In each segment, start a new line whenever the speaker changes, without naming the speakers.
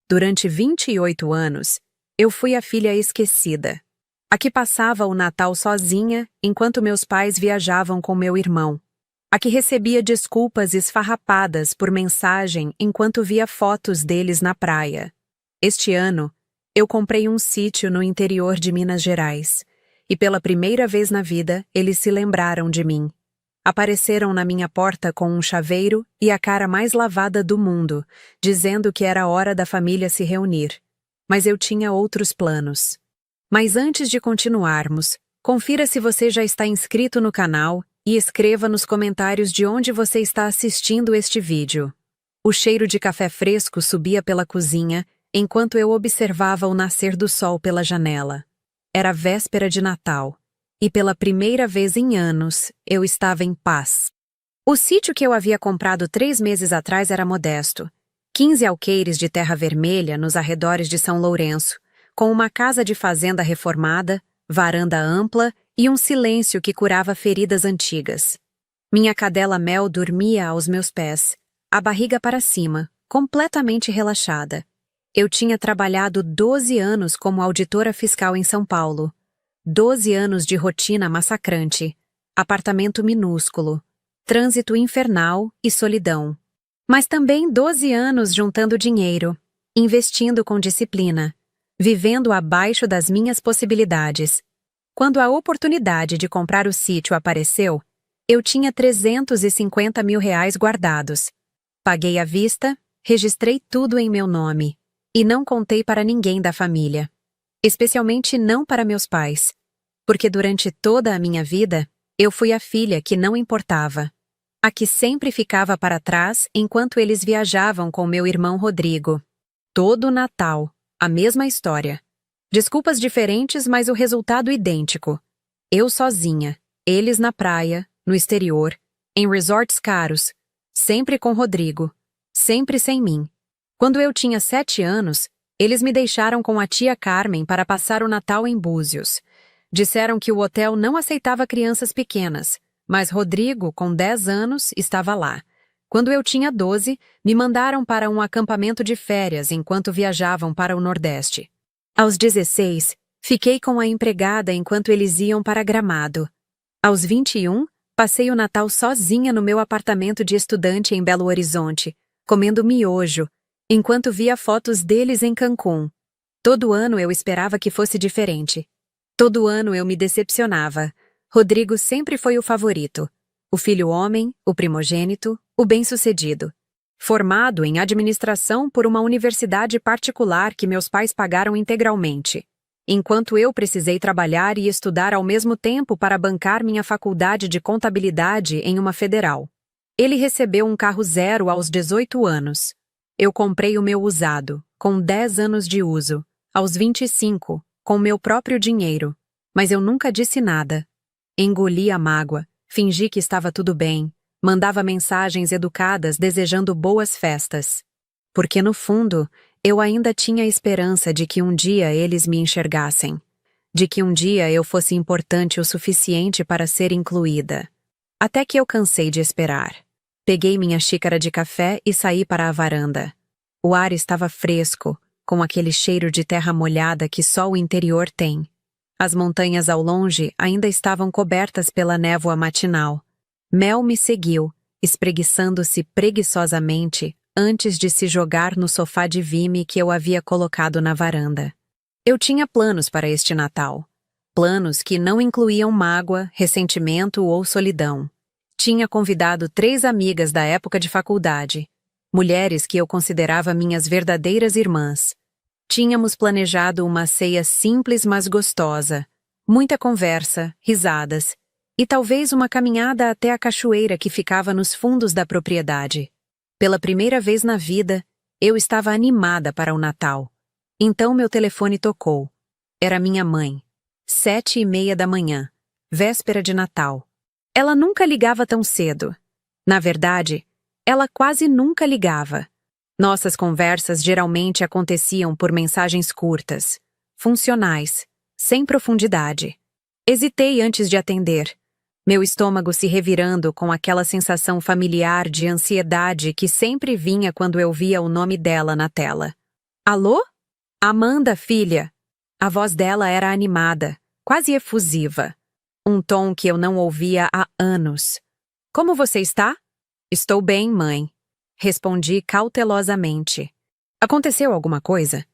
Durante 28 anos, eu fui a filha esquecida. A que passava o Natal sozinha enquanto meus pais viajavam com meu irmão. A que recebia desculpas esfarrapadas por mensagem enquanto via fotos deles na praia. Este ano, eu comprei um sítio no interior de Minas Gerais. E pela primeira vez na vida, eles se lembraram de mim. Apareceram na minha porta com um chaveiro e a cara mais lavada do mundo, dizendo que era hora da família se reunir. Mas eu tinha outros planos. Mas antes de continuarmos, confira se você já está inscrito no canal e escreva nos comentários de onde você está assistindo este vídeo. O cheiro de café fresco subia pela cozinha enquanto eu observava o nascer do sol pela janela. Era véspera de Natal. E pela primeira vez em anos, eu estava em paz. O sítio que eu havia comprado 3 meses atrás era modesto. 15 alqueires de terra vermelha nos arredores de São Lourenço, com uma casa de fazenda reformada, varanda ampla e um silêncio que curava feridas antigas. Minha cadela Mel dormia aos meus pés, a barriga para cima, completamente relaxada. Eu tinha trabalhado 12 anos como auditora fiscal em São Paulo. 12 anos de rotina massacrante, apartamento minúsculo, trânsito infernal e solidão. Mas também 12 anos juntando dinheiro, investindo com disciplina, vivendo abaixo das minhas possibilidades. Quando a oportunidade de comprar o sítio apareceu, eu tinha R$350 mil guardados. Paguei à vista, registrei tudo em meu nome e não contei para ninguém da família. Especialmente não para meus pais, porque durante toda a minha vida, eu fui a filha que não importava, a que sempre ficava para trás enquanto eles viajavam com meu irmão Rodrigo. Todo Natal, a mesma história. Desculpas diferentes, mas o resultado idêntico. Eu sozinha, eles na praia, no exterior, em resorts caros, sempre com Rodrigo, sempre sem mim. Quando eu tinha 7 anos, eles me deixaram com a tia Carmen para passar o Natal em Búzios. Disseram que o hotel não aceitava crianças pequenas, mas Rodrigo, com 10 anos, estava lá. Quando eu tinha 12, me mandaram para um acampamento de férias enquanto viajavam para o Nordeste. Aos 16, fiquei com a empregada enquanto eles iam para Gramado. Aos 21, passei o Natal sozinha no meu apartamento de estudante em Belo Horizonte, comendo miojo, enquanto via fotos deles em Cancún. Todo ano eu esperava que fosse diferente. Todo ano eu me decepcionava. Rodrigo sempre foi o favorito. O filho homem, o primogênito, o bem-sucedido. Formado em administração por uma universidade particular que meus pais pagaram integralmente. Enquanto eu precisei trabalhar e estudar ao mesmo tempo para bancar minha faculdade de contabilidade em uma federal. Ele recebeu um carro zero aos 18 anos. Eu comprei o meu usado, com 10 anos de uso, aos 25, com meu próprio dinheiro. Mas eu nunca disse nada. Engoli a mágoa, fingi que estava tudo bem, mandava mensagens educadas desejando boas festas. Porque no fundo, eu ainda tinha esperança de que um dia eles me enxergassem. De que um dia eu fosse importante o suficiente para ser incluída. Até que eu cansei de esperar. Peguei minha xícara de café e saí para a varanda. O ar estava fresco, com aquele cheiro de terra molhada que só o interior tem. As montanhas ao longe ainda estavam cobertas pela névoa matinal. Mel me seguiu, espreguiçando-se preguiçosamente antes de se jogar no sofá de vime que eu havia colocado na varanda. Eu tinha planos para este Natal. Planos que não incluíam mágoa, ressentimento ou solidão. Tinha convidado 3 amigas da época de faculdade, mulheres que eu considerava minhas verdadeiras irmãs. Tínhamos planejado uma ceia simples mas gostosa, muita conversa, risadas, e talvez uma caminhada até a cachoeira que ficava nos fundos da propriedade. Pela primeira vez na vida, eu estava animada para o Natal. Então meu telefone tocou. Era minha mãe. 7h30 da manhã, véspera de Natal. Ela nunca ligava tão cedo. Na verdade, ela quase nunca ligava. Nossas conversas geralmente aconteciam por mensagens curtas, funcionais, sem profundidade. Hesitei antes de atender, meu estômago se revirando com aquela sensação familiar de ansiedade que sempre vinha quando eu via o nome dela na tela. Alô? Amanda, filha. A voz dela era animada, quase efusiva. Um tom que eu não ouvia há anos. Como você está? Estou bem, mãe. Respondi cautelosamente. Aconteceu alguma coisa?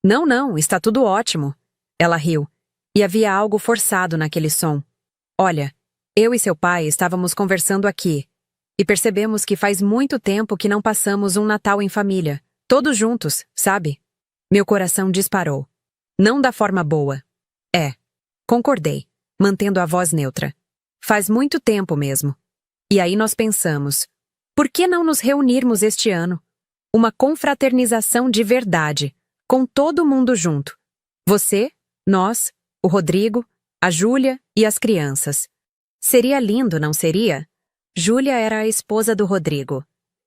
Não, não, está tudo ótimo. Ela riu. E havia algo forçado naquele som. Olha, eu e seu pai estávamos conversando aqui. E percebemos que faz muito tempo que não passamos um Natal em família. Todos juntos, sabe? Meu coração disparou. Não da forma boa. É. Concordei, mantendo a voz neutra. Faz muito tempo mesmo. E aí nós pensamos, por que não nos reunirmos este ano? Uma confraternização de verdade, com todo mundo junto. Você, nós, o Rodrigo, a Júlia e as crianças. Seria lindo, não seria? Júlia era a esposa do Rodrigo.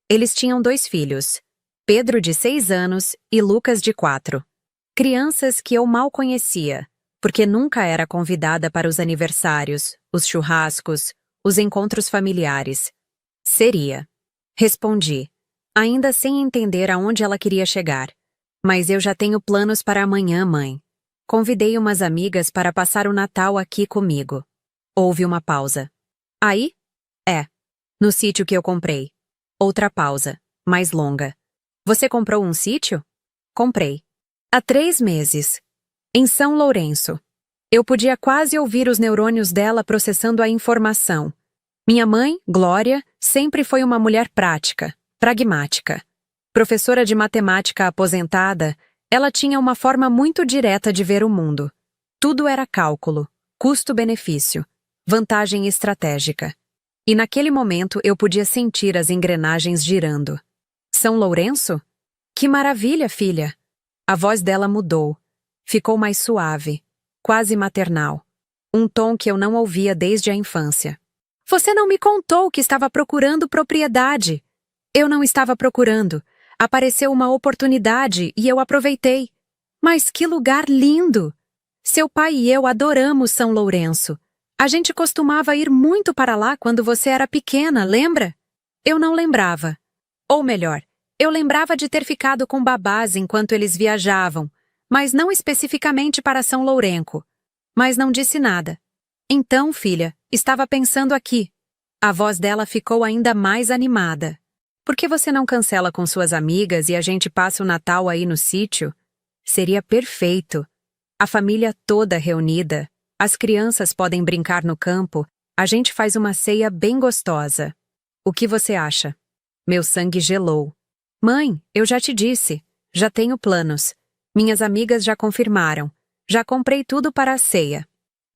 Eles tinham 2 filhos, Pedro de 6 anos e Lucas de 4. Crianças que eu mal conhecia, porque nunca era convidada para os aniversários, os churrascos, os encontros familiares. Seria. Respondi, ainda sem entender aonde ela queria chegar. Mas eu já tenho planos para amanhã, mãe. Convidei umas amigas para passar o Natal aqui comigo. Houve uma pausa. Aí? É. No sítio que eu comprei. Outra pausa, mais longa. Você comprou um sítio? Comprei. Há 3 meses. Em São Lourenço. Eu podia quase ouvir os neurônios dela processando a informação. Minha mãe, Glória, sempre foi uma mulher prática, pragmática. Professora de matemática aposentada, ela tinha uma forma muito direta de ver o mundo. Tudo era cálculo, custo-benefício, vantagem estratégica. E naquele momento eu podia sentir as engrenagens girando. São Lourenço? Que maravilha, filha! A voz dela mudou. Ficou mais suave, quase maternal. Um tom que eu não ouvia desde a infância. Você não me contou que estava procurando propriedade. Eu não estava procurando. Apareceu uma oportunidade e eu aproveitei. Mas que lugar lindo! Seu pai e eu adoramos São Lourenço. A gente costumava ir muito para lá quando você era pequena, lembra? Eu não lembrava. Ou melhor, eu lembrava de ter ficado com babás enquanto eles viajavam, mas não especificamente para São Lourenço. Mas não disse nada. Então, filha, estava pensando aqui. A voz dela ficou ainda mais animada. Por que você não cancela com suas amigas e a gente passa o Natal aí no sítio? Seria perfeito. A família toda reunida. As crianças podem brincar no campo. A gente faz uma ceia bem gostosa. O que você acha? Meu sangue gelou. Mãe, eu já te disse. Já tenho planos. Minhas amigas já confirmaram. Já comprei tudo para a ceia.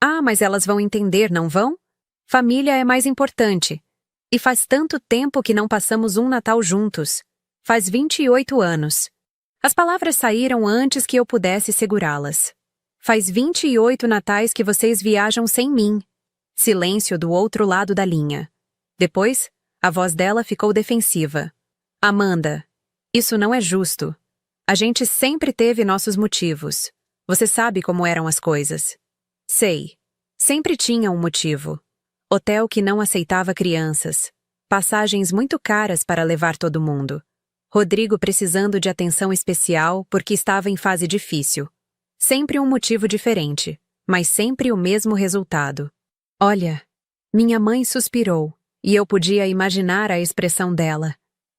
Ah, mas elas vão entender, não vão? Família é mais importante. E faz tanto tempo que não passamos um Natal juntos. Faz 28 anos. As palavras saíram antes que eu pudesse segurá-las. Faz 28 natais que vocês viajam sem mim. Silêncio do outro lado da linha. Depois, a voz dela ficou defensiva. Amanda, isso não é justo. A gente sempre teve nossos motivos. Você sabe como eram as coisas. Sei. Sempre tinha um motivo. Hotel que não aceitava crianças. Passagens muito caras para levar todo mundo. Rodrigo precisando de atenção especial porque estava em fase difícil. Sempre um motivo diferente, mas sempre o mesmo resultado. Olha, minha mãe suspirou, e eu podia imaginar a expressão dela.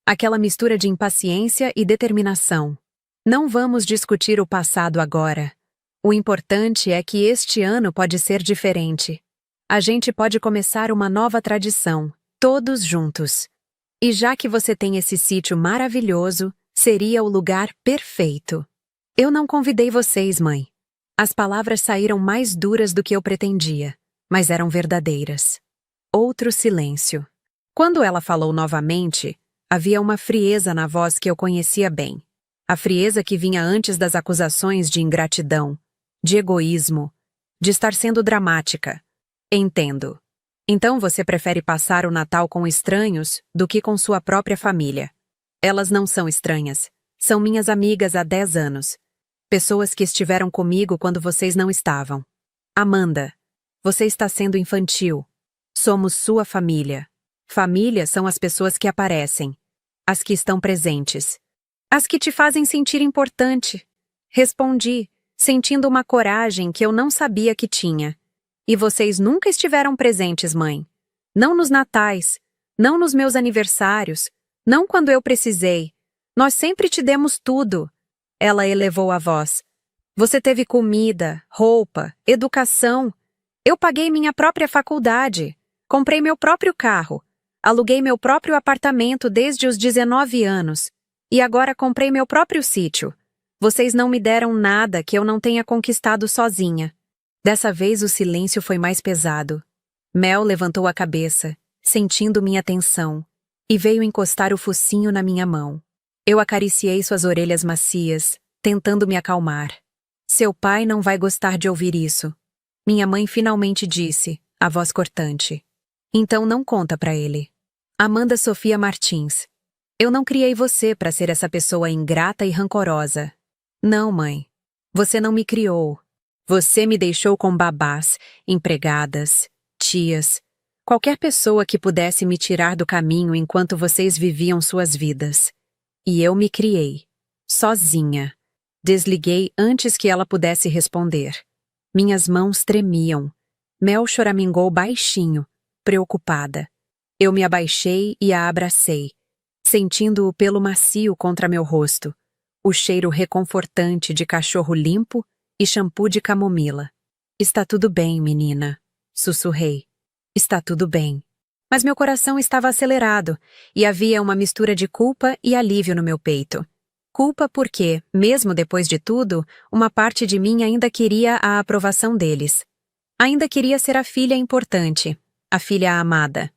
Aquela mistura de impaciência e determinação. Não vamos discutir o passado agora. O importante é que este ano pode ser diferente. A gente pode começar uma nova tradição, todos juntos. E já que você tem esse sítio maravilhoso, seria o lugar perfeito. Eu não convidei vocês, mãe. As palavras saíram mais duras do que eu pretendia, mas eram verdadeiras. Outro silêncio. Quando ela falou novamente, havia uma frieza na voz que eu conhecia bem. A frieza que vinha antes das acusações de ingratidão, de egoísmo, de estar sendo dramática. Entendo. Então você prefere passar o Natal com estranhos do que com sua própria família. Elas não são estranhas. São minhas amigas há 10 anos. Pessoas que estiveram comigo quando vocês não estavam. Amanda, você está sendo infantil. Somos sua família. Família são as pessoas que aparecem. As que estão presentes. As que te fazem sentir importante. Respondi, sentindo uma coragem que eu não sabia que tinha. E vocês nunca estiveram presentes, mãe. Não nos natais, não nos meus aniversários, não quando eu precisei. Nós sempre te demos tudo. Ela elevou a voz. Você teve comida, roupa, educação. Eu paguei minha própria faculdade. Comprei meu próprio carro. Aluguei meu próprio apartamento desde os 19 anos. E agora comprei meu próprio sítio. Vocês não me deram nada que eu não tenha conquistado sozinha. Dessa vez o silêncio foi mais pesado. Mel levantou a cabeça, sentindo minha atenção, e veio encostar o focinho na minha mão. Eu acariciei suas orelhas macias, tentando me acalmar. Seu pai não vai gostar de ouvir isso. Minha mãe finalmente disse, a voz cortante. Então não conta pra ele. Amanda Sofia Martins. Eu não criei você pra ser essa pessoa ingrata e rancorosa. Não, mãe. Você não me criou. Você me deixou com babás, empregadas, tias, qualquer pessoa que pudesse me tirar do caminho enquanto vocês viviam suas vidas. E eu me criei, sozinha. Desliguei antes que ela pudesse responder. Minhas mãos tremiam. Mel choramingou baixinho, preocupada. Eu me abaixei e a abracei, sentindo o pelo macio contra meu rosto, o cheiro reconfortante de cachorro limpo e shampoo de camomila. Está tudo bem, menina, sussurrei. Está tudo bem. Mas meu coração estava acelerado e havia uma mistura de culpa e alívio no meu peito. Culpa porque, mesmo depois de tudo, uma parte de mim ainda queria a aprovação deles. Ainda queria ser a filha importante, a filha amada.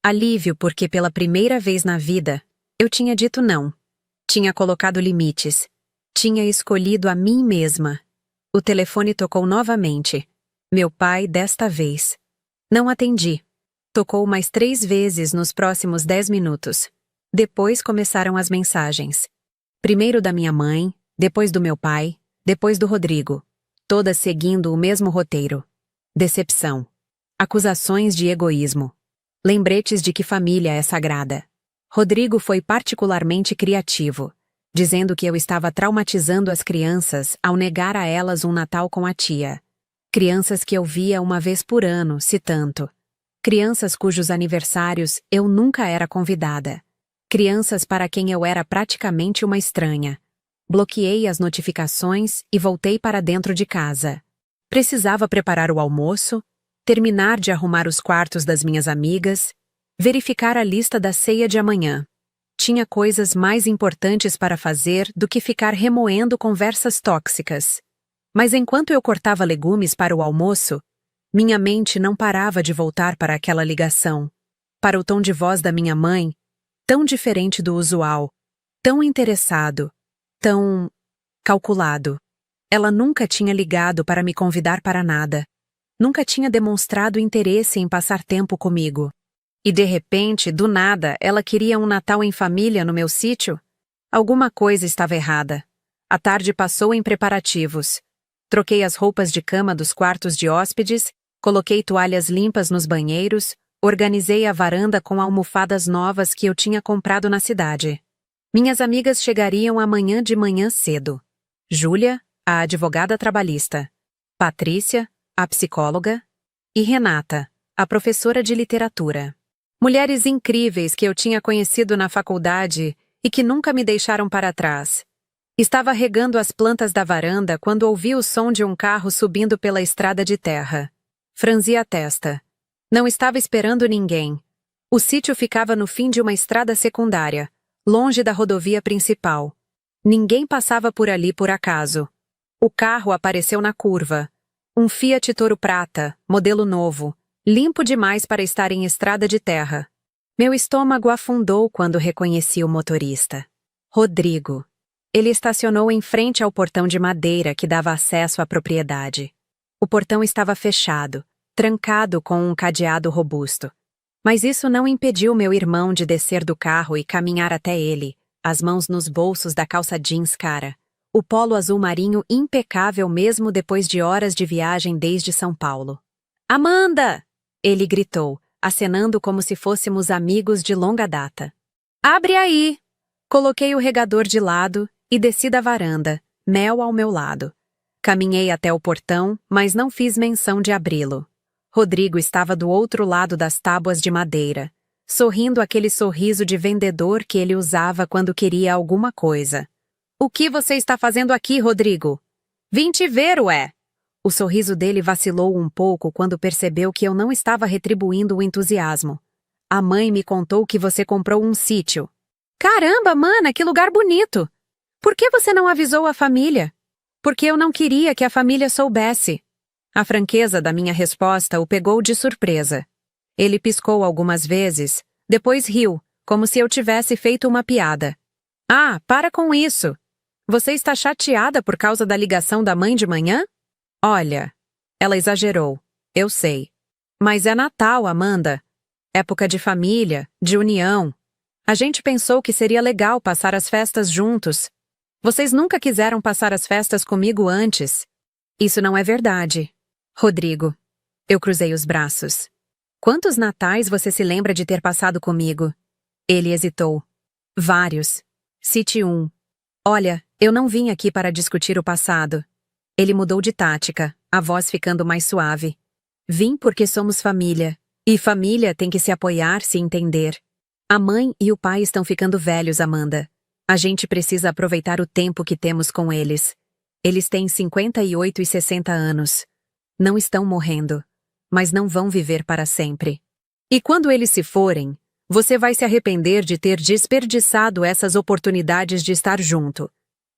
Alívio porque pela primeira vez na vida, eu tinha dito não. Tinha colocado limites. Tinha escolhido a mim mesma. O telefone tocou novamente. Meu pai desta vez. Não atendi. Tocou mais 3 vezes nos próximos 10 minutos. Depois começaram as mensagens. Primeiro da minha mãe, depois do meu pai, depois do Rodrigo. Todas seguindo o mesmo roteiro. Decepção. Acusações de egoísmo. Lembretes de que família é sagrada. Rodrigo foi particularmente criativo, dizendo que eu estava traumatizando as crianças ao negar a elas um Natal com a tia. Crianças que eu via uma vez por ano, se tanto. Crianças cujos aniversários eu nunca era convidada. Crianças para quem eu era praticamente uma estranha. Bloqueei as notificações e voltei para dentro de casa. Precisava preparar o almoço, terminar de arrumar os quartos das minhas amigas, verificar a lista da ceia de amanhã. Tinha coisas mais importantes para fazer do que ficar remoendo conversas tóxicas. Mas enquanto eu cortava legumes para o almoço, minha mente não parava de voltar para aquela ligação, para o tom de voz da minha mãe, tão diferente do usual, tão interessado, tão calculado. Ela nunca tinha ligado para me convidar para nada. Nunca tinha demonstrado interesse em passar tempo comigo. E de repente, do nada, ela queria um Natal em família no meu sítio? Alguma coisa estava errada. A tarde passou em preparativos. Troquei as roupas de cama dos quartos de hóspedes, coloquei toalhas limpas nos banheiros, organizei a varanda com almofadas novas que eu tinha comprado na cidade. Minhas amigas chegariam amanhã de manhã cedo. Júlia, a advogada trabalhista. Patrícia, a psicóloga. E Renata, a professora de literatura. Mulheres incríveis que eu tinha conhecido na faculdade e que nunca me deixaram para trás. Estava regando as plantas da varanda quando ouvi o som de um carro subindo pela estrada de terra. Franzi a testa. Não estava esperando ninguém. O sítio ficava no fim de uma estrada secundária, longe da rodovia principal. Ninguém passava por ali por acaso. O carro apareceu na curva. Um Fiat Toro Prata, modelo novo, limpo demais para estar em estrada de terra. Meu estômago afundou quando reconheci o motorista. Rodrigo. Ele estacionou em frente ao portão de madeira que dava acesso à propriedade. O portão estava fechado, trancado com um cadeado robusto. Mas isso não impediu meu irmão de descer do carro e caminhar até ele, as mãos nos bolsos da calça jeans cara. O polo azul marinho impecável mesmo depois de horas de viagem desde São Paulo. Amanda! Ele gritou, acenando como se fôssemos amigos de longa data. Abre aí! Coloquei o regador de lado e desci da varanda, Mel ao meu lado. Caminhei até o portão, mas não fiz menção de abri-lo. Rodrigo estava do outro lado das tábuas de madeira, sorrindo aquele sorriso de vendedor que ele usava quando queria alguma coisa. "O que você está fazendo aqui, Rodrigo?" "Vim te ver, ué!" O sorriso dele vacilou um pouco quando percebeu que eu não estava retribuindo o entusiasmo. "A mãe me contou que você comprou um sítio." "Caramba, mana, que lugar bonito! Por que você não avisou a família?" "Porque eu não queria que a família soubesse." A franqueza da minha resposta o pegou de surpresa. Ele piscou algumas vezes, depois riu, como se eu tivesse feito uma piada. "Ah, para com isso! Você está chateada por causa da ligação da mãe de manhã?" "Olha," ela exagerou, "eu sei. Mas é Natal, Amanda. Época de família, de união. A gente pensou que seria legal passar as festas juntos. Vocês nunca quiseram passar as festas comigo antes." "Isso não é verdade." "Rodrigo." Eu cruzei os braços. "Quantos natais você se lembra de ter passado comigo?" Ele hesitou. "Vários. Cite um." "Olha, eu não vim aqui para discutir o passado." Ele mudou de tática, a voz ficando mais suave. "Vim porque somos família. E família tem que se apoiar, se entender. A mãe e o pai estão ficando velhos, Amanda. A gente precisa aproveitar o tempo que temos com eles. Eles têm 58 e 60 anos. Não estão morrendo, mas não vão viver para sempre. E quando eles se forem, você vai se arrepender de ter desperdiçado essas oportunidades de estar junto."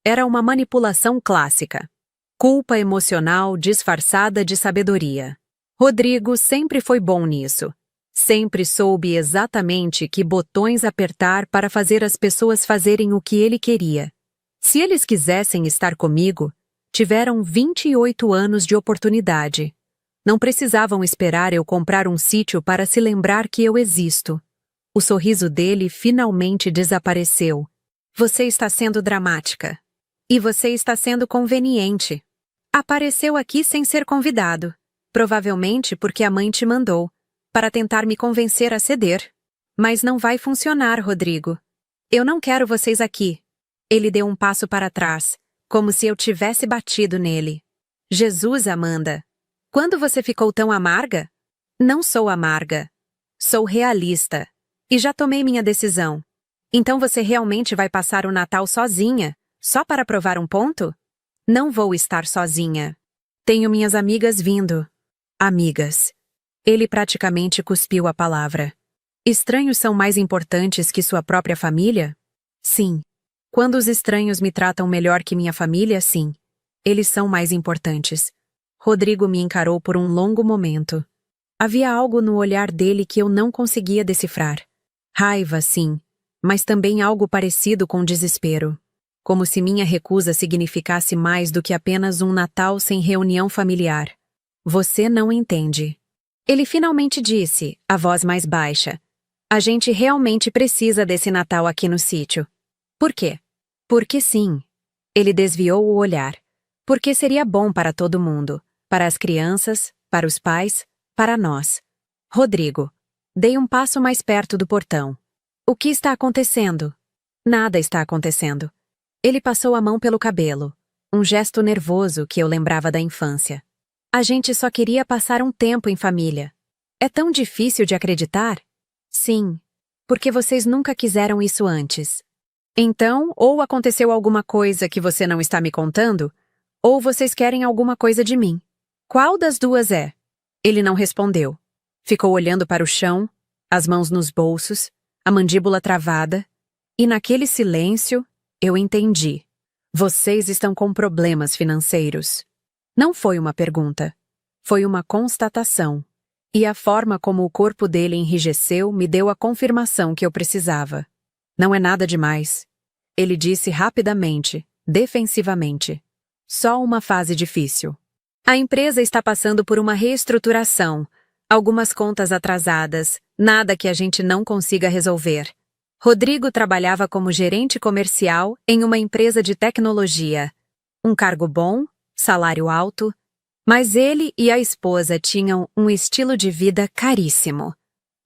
Era uma manipulação clássica. Culpa emocional disfarçada de sabedoria. Rodrigo sempre foi bom nisso. Sempre soube exatamente que botões apertar para fazer as pessoas fazerem o que ele queria. Se eles quisessem estar comigo, tiveram 28 anos de oportunidade. Não precisavam esperar eu comprar um sítio para se lembrar que eu existo. O sorriso dele finalmente desapareceu. "Você está sendo dramática. E você está sendo conveniente. Apareceu aqui sem ser convidado. Provavelmente porque a mãe te mandou, para tentar me convencer a ceder. Mas não vai funcionar, Rodrigo. Eu não quero vocês aqui." Ele deu um passo para trás, como se eu tivesse batido nele. "Jesus, Amanda. Quando você ficou tão amarga?" "Não sou amarga. Sou realista. E já tomei minha decisão. Então você realmente vai passar o Natal sozinha, só para provar um ponto?" "Não vou estar sozinha. Tenho minhas amigas vindo." "Amigas." Ele praticamente cuspiu a palavra. "Estranhos são mais importantes que sua própria família?" "Sim. Quando os estranhos me tratam melhor que minha família, sim. Eles são mais importantes." Rodrigo me encarou por um longo momento. Havia algo no olhar dele que eu não conseguia decifrar. Raiva, sim, mas também algo parecido com desespero. Como se minha recusa significasse mais do que apenas um Natal sem reunião familiar. "Você não entende." Ele finalmente disse, a voz mais baixa. "A gente realmente precisa desse Natal aqui no sítio." "Por quê?" "Porque sim." Ele desviou o olhar. "Porque seria bom para todo mundo. Para as crianças, para os pais, para nós." "Rodrigo." Dei um passo mais perto do portão. "O que está acontecendo?" "Nada está acontecendo." Ele passou a mão pelo cabelo. Um gesto nervoso que eu lembrava da infância. "A gente só queria passar um tempo em família." "É tão difícil de acreditar?" "Sim. Porque vocês nunca quiseram isso antes." "Então, ou aconteceu alguma coisa que você não está me contando, ou vocês querem alguma coisa de mim. Qual das duas é?" Ele não respondeu. Ficou olhando para o chão, as mãos nos bolsos, a mandíbula travada, e naquele silêncio, eu entendi. "Vocês estão com problemas financeiros." Não foi uma pergunta. Foi uma constatação. E a forma como o corpo dele enrijeceu me deu a confirmação que eu precisava. "Não é nada demais." Ele disse rapidamente, defensivamente. "Só uma fase difícil. A empresa está passando por uma reestruturação, algumas contas atrasadas, nada que a gente não consiga resolver." Rodrigo trabalhava como gerente comercial em uma empresa de tecnologia. Um cargo bom, salário alto, mas ele e a esposa tinham um estilo de vida caríssimo.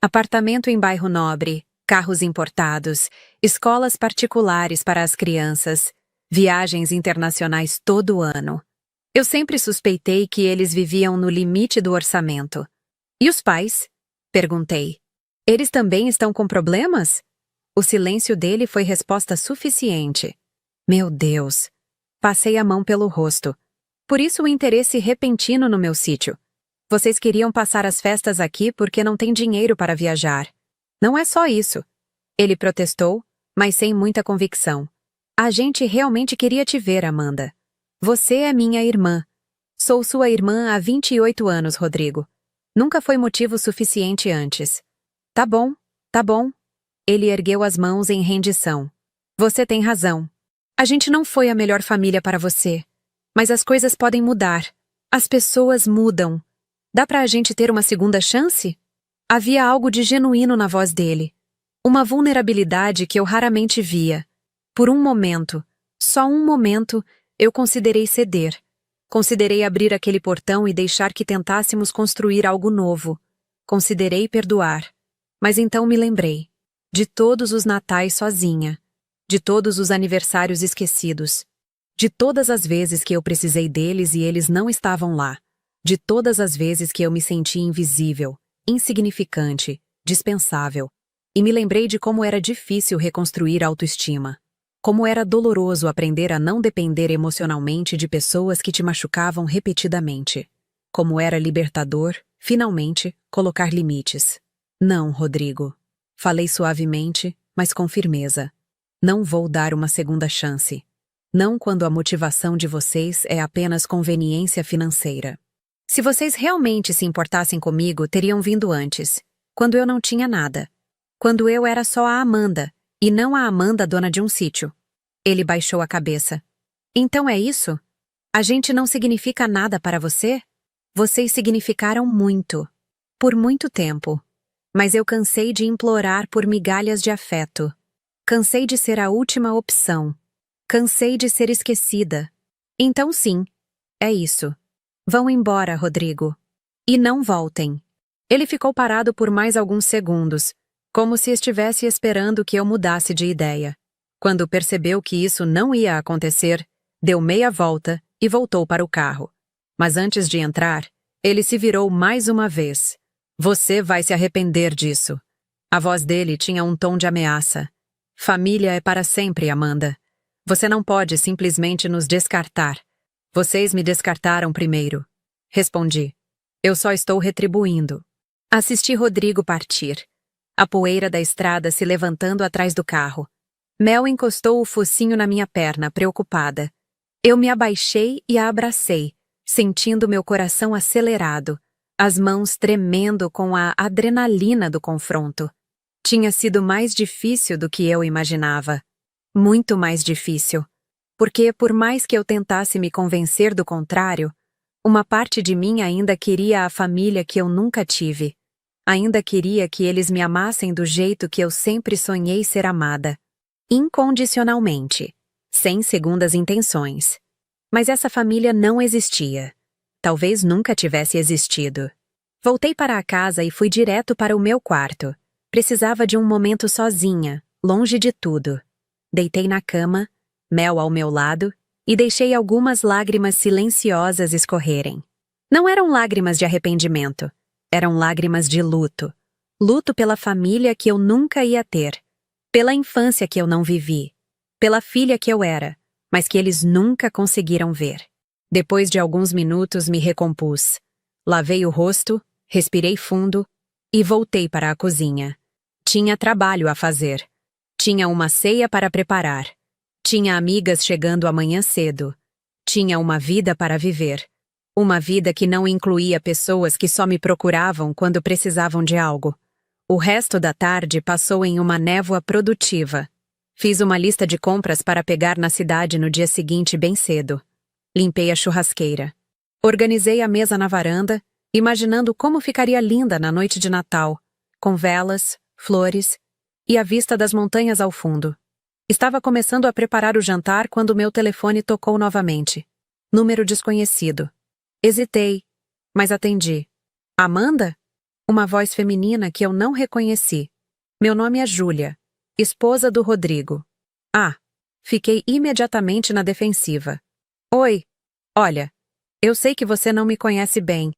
Apartamento em bairro nobre, Carros importados, escolas particulares para as crianças, viagens internacionais todo ano. Eu sempre suspeitei que eles viviam no limite do orçamento. E os pais? Perguntei. Eles também estão com problemas? O silêncio dele foi resposta suficiente. Meu Deus! Passei a mão pelo rosto. Por isso o interesse repentino no meu sítio. Vocês queriam passar as festas aqui porque não tem dinheiro para viajar. Não é só isso. Ele protestou, mas sem muita convicção. A gente realmente queria te ver, Amanda. Você é minha irmã. Sou sua irmã há 28 anos, Rodrigo. Nunca foi motivo suficiente antes. Tá bom, tá bom. Ele ergueu as mãos em rendição. Você tem razão. A gente não foi a melhor família para você. Mas as coisas podem mudar. As pessoas mudam. Dá pra a gente ter uma segunda chance? Havia algo de genuíno na voz dele. Uma vulnerabilidade que eu raramente via. Por um momento, só um momento, eu considerei ceder. Considerei abrir aquele portão e deixar que tentássemos construir algo novo. Considerei perdoar. Mas então me lembrei. De todos os natais sozinha. De todos os aniversários esquecidos. De todas as vezes que eu precisei deles e eles não estavam lá. De todas as vezes que eu me senti invisível, insignificante, dispensável. E me lembrei de como era difícil reconstruir a autoestima. Como era doloroso aprender a não depender emocionalmente de pessoas que te machucavam repetidamente. Como era libertador, finalmente, colocar limites. Não, Rodrigo. Falei suavemente, mas com firmeza. Não vou dar uma segunda chance. Não quando a motivação de vocês é apenas conveniência financeira. Se vocês realmente se importassem comigo, teriam vindo antes, quando eu não tinha nada. Quando eu era só a Amanda, e não a Amanda dona de um sítio. Ele baixou a cabeça. Então é isso? A gente não significa nada para você? Vocês significaram muito. Por muito tempo. Mas eu cansei de implorar por migalhas de afeto. Cansei de ser a última opção. Cansei de ser esquecida. Então sim, é isso. Vão embora, Rodrigo. E não voltem. Ele ficou parado por mais alguns segundos, como se estivesse esperando que eu mudasse de ideia. Quando percebeu que isso não ia acontecer, deu meia volta e voltou para o carro. Mas antes de entrar, ele se virou mais uma vez. Você vai se arrepender disso. A voz dele tinha um tom de ameaça. Família é para sempre, Amanda. Você não pode simplesmente nos descartar. Vocês me descartaram primeiro. Respondi. Eu só estou retribuindo. Assisti Rodrigo partir. A poeira da estrada se levantando atrás do carro. Mel encostou o focinho na minha perna, preocupada. Eu me abaixei e a abracei, sentindo meu coração acelerado, as mãos tremendo com a adrenalina do confronto. Tinha sido mais difícil do que eu imaginava. Muito mais difícil. Porque, por mais que eu tentasse me convencer do contrário, uma parte de mim ainda queria a família que eu nunca tive. Ainda queria que eles me amassem do jeito que eu sempre sonhei ser amada. Incondicionalmente. Sem segundas intenções. Mas essa família não existia. Talvez nunca tivesse existido. Voltei para a casa e fui direto para o meu quarto. Precisava de um momento sozinha, longe de tudo. Deitei na cama, Mel ao meu lado, e deixei algumas lágrimas silenciosas escorrerem. Não eram lágrimas de arrependimento. Eram lágrimas de luto. Luto pela família que eu nunca ia ter. Pela infância que eu não vivi. Pela filha que eu era, mas que eles nunca conseguiram ver. Depois de alguns minutos me recompus. Lavei o rosto, respirei fundo e voltei para a cozinha. Tinha trabalho a fazer. Tinha uma ceia para preparar. Tinha amigas chegando amanhã cedo. Tinha uma vida para viver. Uma vida que não incluía pessoas que só me procuravam quando precisavam de algo. O resto da tarde passou em uma névoa produtiva. Fiz uma lista de compras para pegar na cidade no dia seguinte bem cedo. Limpei a churrasqueira. Organizei a mesa na varanda, imaginando como ficaria linda na noite de Natal, com velas, flores e a vista das montanhas ao fundo. Estava começando a preparar o jantar quando meu telefone tocou novamente. Número desconhecido. Hesitei, mas atendi. Amanda? Uma voz feminina que eu não reconheci. Meu nome é Júlia, esposa do Rodrigo. Ah, fiquei imediatamente na defensiva. Oi, olha, eu sei que você não me conhece bem.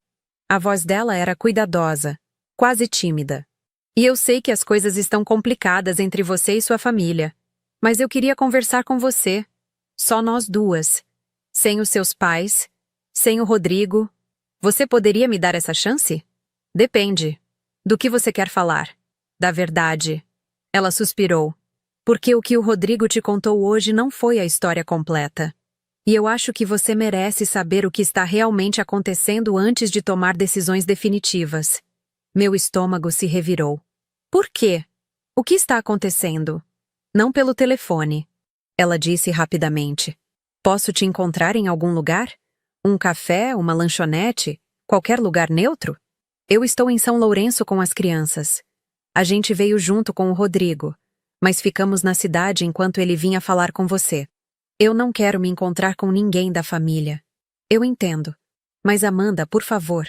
A voz dela era cuidadosa, quase tímida. E eu sei que as coisas estão complicadas entre você e sua família. Mas eu queria conversar com você. Só nós duas. Sem os seus pais, sem o Rodrigo. Você poderia me dar essa chance? Depende. Do que você quer falar? Da verdade. Ela suspirou. Porque o que o Rodrigo te contou hoje não foi a história completa. E eu acho que você merece saber o que está realmente acontecendo antes de tomar decisões definitivas. Meu estômago se revirou. Por quê? O que está acontecendo? Não pelo telefone. Ela disse rapidamente. Posso te encontrar em algum lugar? Um café, uma lanchonete, qualquer lugar neutro? Eu estou em São Lourenço com as crianças. A gente veio junto com o Rodrigo, mas ficamos na cidade enquanto ele vinha falar com você. Eu não quero me encontrar com ninguém da família. Eu entendo. Mas Amanda, por favor.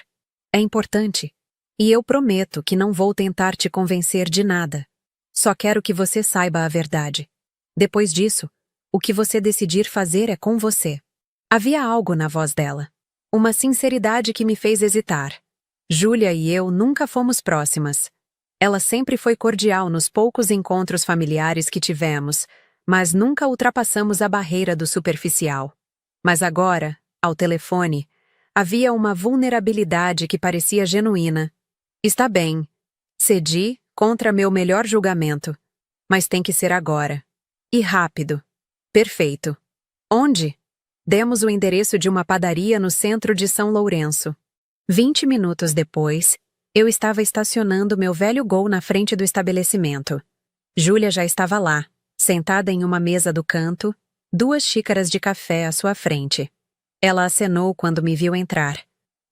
É importante. E eu prometo que não vou tentar te convencer de nada. Só quero que você saiba a verdade. Depois disso, o que você decidir fazer é com você. Havia algo na voz dela. Uma sinceridade que me fez hesitar. Júlia e eu nunca fomos próximas. Ela sempre foi cordial nos poucos encontros familiares que tivemos, mas nunca ultrapassamos a barreira do superficial. Mas agora, ao telefone, havia uma vulnerabilidade que parecia genuína. Está bem. Cedi contra meu melhor julgamento. Mas tem que ser agora. E rápido. Perfeito. Onde? Demos o endereço de uma padaria no centro de São Lourenço. 20 minutos depois, eu estava estacionando meu velho Gol na frente do estabelecimento. Júlia já estava lá, sentada em uma mesa do canto, 2 xícaras de café à sua frente. Ela acenou quando me viu entrar.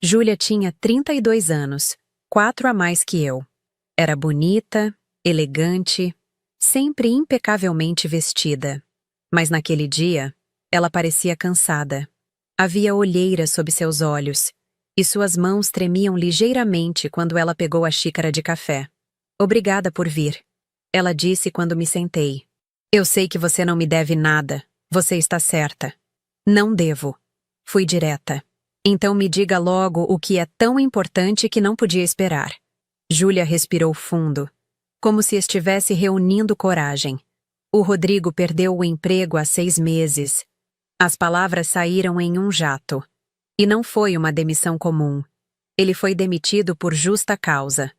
Júlia tinha 32 anos, 4 a mais que eu. Era bonita, elegante, sempre impecavelmente vestida. Mas naquele dia, ela parecia cansada. Havia olheira sob seus olhos, e suas mãos tremiam ligeiramente quando ela pegou a xícara de café. Obrigada por vir, ela disse quando me sentei. Eu sei que você não me deve nada, você está certa. Não devo. Fui direta. Então me diga logo o que é tão importante que não podia esperar. Júlia respirou fundo, como se estivesse reunindo coragem. O Rodrigo perdeu o emprego há 6 meses. As palavras saíram em um jato. E não foi uma demissão comum. Ele foi demitido por justa causa.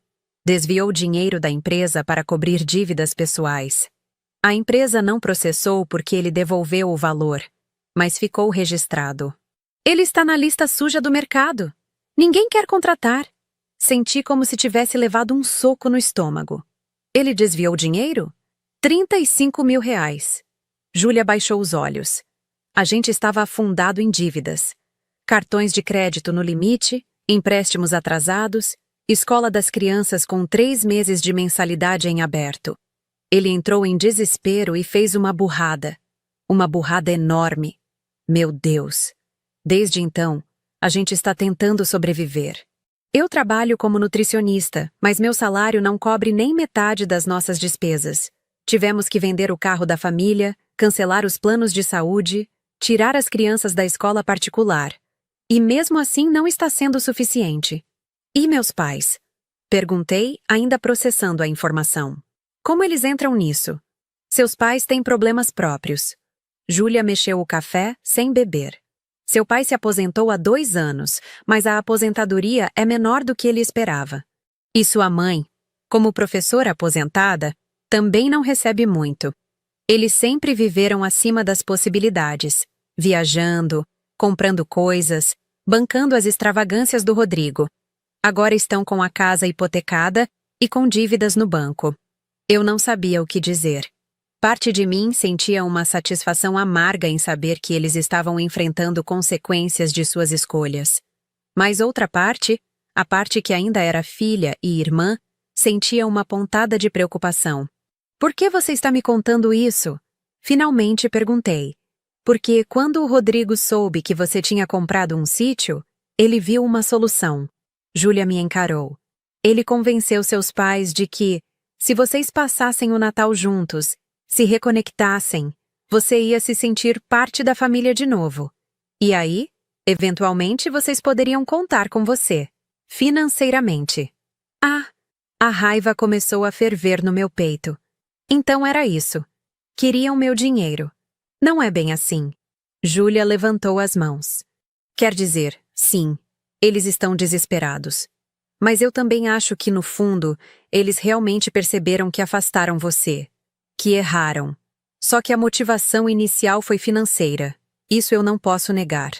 Desviou dinheiro da empresa para cobrir dívidas pessoais. A empresa não processou porque ele devolveu o valor, mas ficou registrado. Ele está na lista suja do mercado. Ninguém quer contratar. Senti como se tivesse levado um soco no estômago. Ele desviou dinheiro? 35 mil reais. Júlia baixou os olhos. A gente estava afundado em dívidas. Cartões de crédito no limite, empréstimos atrasados, escola das crianças com 3 meses de mensalidade em aberto. Ele entrou em desespero e fez uma burrada. Uma burrada enorme. Meu Deus! Desde então, a gente está tentando sobreviver. Eu trabalho como nutricionista, mas meu salário não cobre nem metade das nossas despesas. Tivemos que vender o carro da família, cancelar os planos de saúde, tirar as crianças da escola particular. E mesmo assim não está sendo suficiente. E meus pais? Perguntei, ainda processando a informação. Como eles entram nisso? Seus pais têm problemas próprios. Júlia mexeu o café sem beber. Seu pai se aposentou há 2 anos, mas a aposentadoria é menor do que ele esperava. E sua mãe, como professora aposentada, também não recebe muito. Eles sempre viveram acima das possibilidades, viajando, comprando coisas, bancando as extravagâncias do Rodrigo. Agora estão com a casa hipotecada e com dívidas no banco. Eu não sabia o que dizer. Parte de mim sentia uma satisfação amarga em saber que eles estavam enfrentando consequências de suas escolhas. Mas outra parte, a parte que ainda era filha e irmã, sentia uma pontada de preocupação. Por que você está me contando isso? Finalmente perguntei. Porque quando o Rodrigo soube que você tinha comprado um sítio, ele viu uma solução. Júlia me encarou. Ele convenceu seus pais de que, Se vocês passassem o Natal juntos, se reconectassem, você ia se sentir parte da família de novo. E aí, eventualmente, vocês poderiam contar com você, financeiramente. Ah! A raiva começou a ferver no meu peito. Então era isso. Queriam meu dinheiro. Não é bem assim. Júlia levantou as mãos. Quer dizer, sim, eles estão desesperados. Mas eu também acho que, no fundo, eles realmente perceberam que afastaram você, que erraram. Só que a motivação inicial foi financeira. Isso eu não posso negar.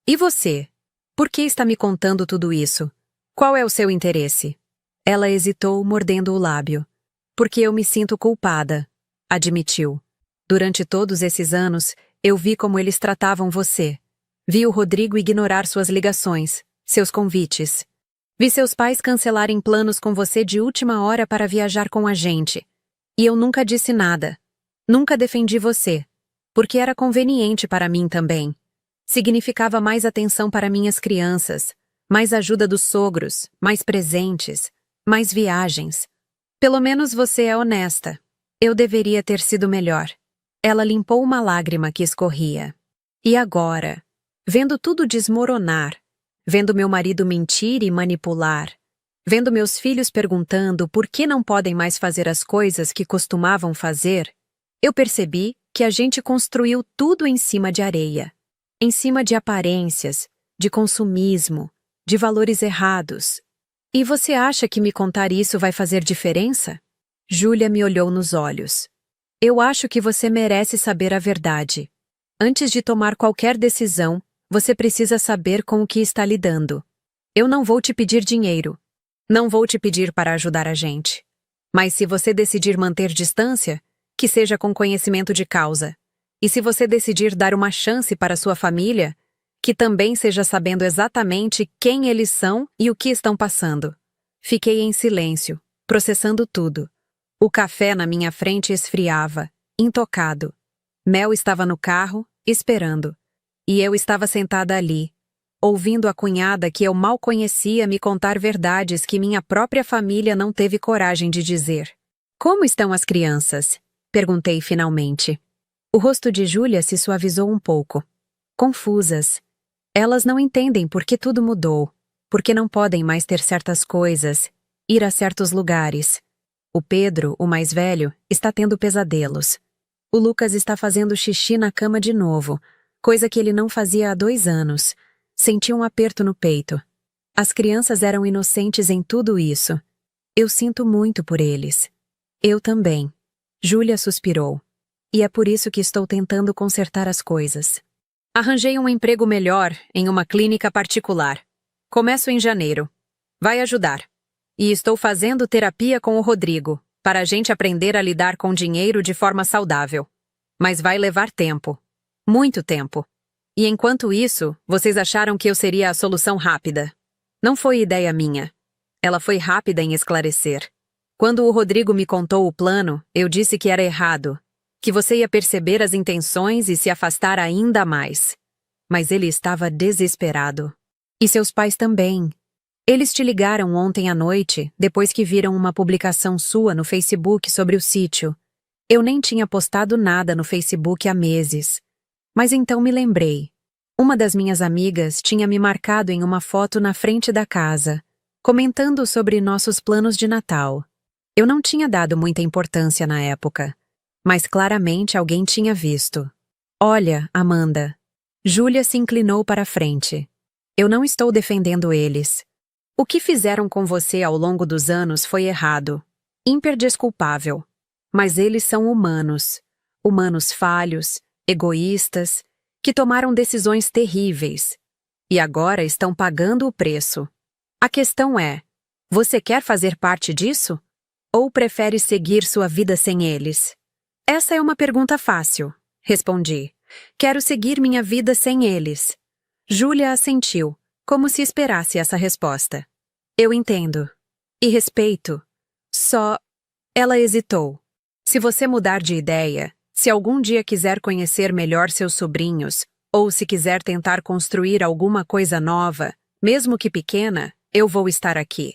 E você? Por que está me contando tudo isso? Qual é o seu interesse? Ela hesitou, mordendo o lábio. Porque eu me sinto culpada, admitiu. Durante todos esses anos, eu vi como eles tratavam você. Vi o Rodrigo ignorar suas ligações, seus convites. Vi seus pais cancelarem planos com você de última hora para viajar com a gente. E eu nunca disse nada. Nunca defendi você. Porque era conveniente para mim também. Significava mais atenção para minhas crianças, mais ajuda dos sogros, mais presentes, mais viagens. Pelo menos você é honesta. Eu deveria ter sido melhor. Ela limpou uma lágrima que escorria. E agora, vendo tudo desmoronar, vendo meu marido mentir e manipular, vendo meus filhos perguntando por que não podem mais fazer as coisas que costumavam fazer, eu percebi que a gente construiu tudo em cima de areia. Em cima de aparências, de consumismo, de valores errados. E você acha que me contar isso vai fazer diferença? Júlia me olhou nos olhos. Eu acho que você merece saber a verdade. Antes de tomar qualquer decisão, você precisa saber com o que está lidando. Eu não vou te pedir dinheiro. Não vou te pedir para ajudar a gente. Mas se você decidir manter distância, que seja com conhecimento de causa. E se você decidir dar uma chance para sua família, que também seja sabendo exatamente quem eles são e o que estão passando. Fiquei em silêncio, processando tudo. O café na minha frente esfriava, intocado. Mel estava no carro, esperando. E eu estava sentada ali, ouvindo a cunhada que eu mal conhecia me contar verdades que minha própria família não teve coragem de dizer. Como estão as crianças? Perguntei finalmente. O rosto de Júlia se suavizou um pouco. Confusas. Elas não entendem por que tudo mudou, porque não podem mais ter certas coisas, ir a certos lugares. O Pedro, o mais velho, está tendo pesadelos. O Lucas está fazendo xixi na cama de novo, coisa que ele não fazia há 2 anos. Senti um aperto no peito. As crianças eram inocentes em tudo isso. Eu sinto muito por eles. Eu também. Júlia suspirou. E é por isso que estou tentando consertar as coisas. Arranjei um emprego melhor em uma clínica particular. Começo em janeiro. Vai ajudar. E estou fazendo terapia com o Rodrigo, para a gente aprender a lidar com dinheiro de forma saudável. Mas vai levar tempo. Muito tempo. E enquanto isso, vocês acharam que eu seria a solução rápida. Não foi ideia minha. Ela foi rápida em esclarecer. Quando o Rodrigo me contou o plano, eu disse que era errado. Que você ia perceber as intenções e se afastar ainda mais. Mas ele estava desesperado. E seus pais também. Eles te ligaram ontem à noite, depois que viram uma publicação sua no Facebook sobre o sítio. Eu nem tinha postado nada no Facebook há meses. Mas então me lembrei. Uma das minhas amigas tinha me marcado em uma foto na frente da casa, comentando sobre nossos planos de Natal. Eu não tinha dado muita importância na época. Mas claramente alguém tinha visto. Olha, Amanda. Júlia se inclinou para a frente. Eu não estou defendendo eles. O que fizeram com você ao longo dos anos foi errado. Imperdesculpável. Mas eles são humanos. Humanos falhos, egoístas, que tomaram decisões terríveis. E agora estão pagando o preço. A questão é, você quer fazer parte disso? Ou prefere seguir sua vida sem eles? Essa é uma pergunta fácil, respondi. Quero seguir minha vida sem eles. Júlia assentiu, como se esperasse essa resposta. Eu entendo. E respeito. Só... Ela hesitou. Se você mudar de ideia, se algum dia quiser conhecer melhor seus sobrinhos, ou se quiser tentar construir alguma coisa nova, mesmo que pequena, eu vou estar aqui.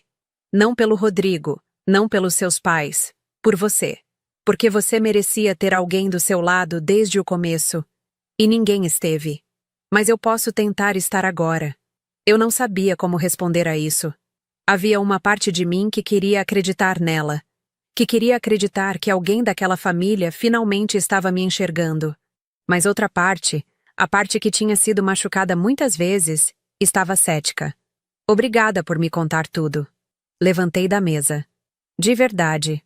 Não pelo Rodrigo, não pelos seus pais, Por você. Porque você merecia ter alguém do seu lado desde o começo. E ninguém esteve. Mas eu posso tentar estar agora. Eu não sabia como responder a isso. Havia uma parte de mim que queria acreditar nela. Que queria acreditar que alguém daquela família finalmente estava me enxergando. Mas outra parte, a parte que tinha sido machucada muitas vezes, estava cética. Obrigada por me contar tudo. Levantei da mesa. De verdade.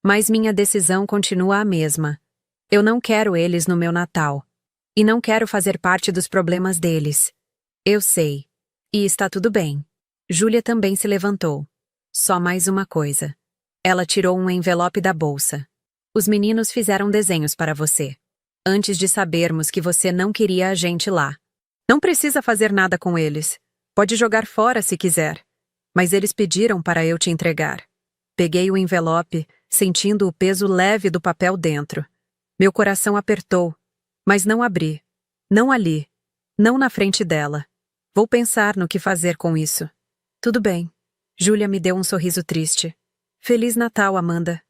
Mas minha decisão continua a mesma. Eu não quero eles no meu Natal. E não quero fazer parte dos problemas deles. Eu sei. E está tudo bem. Júlia também se levantou. Só mais uma coisa. Ela tirou um envelope da bolsa. Os meninos fizeram desenhos para você. Antes de sabermos que você não queria a gente lá. Não precisa fazer nada com eles. Pode jogar fora se quiser. Mas eles pediram para eu te entregar. Peguei o envelope, sentindo o peso leve do papel dentro. Meu coração apertou, mas não abri. Não ali. Não na frente dela. Vou pensar no que fazer com isso. Tudo bem. Júlia me deu um sorriso triste. Feliz Natal, Amanda.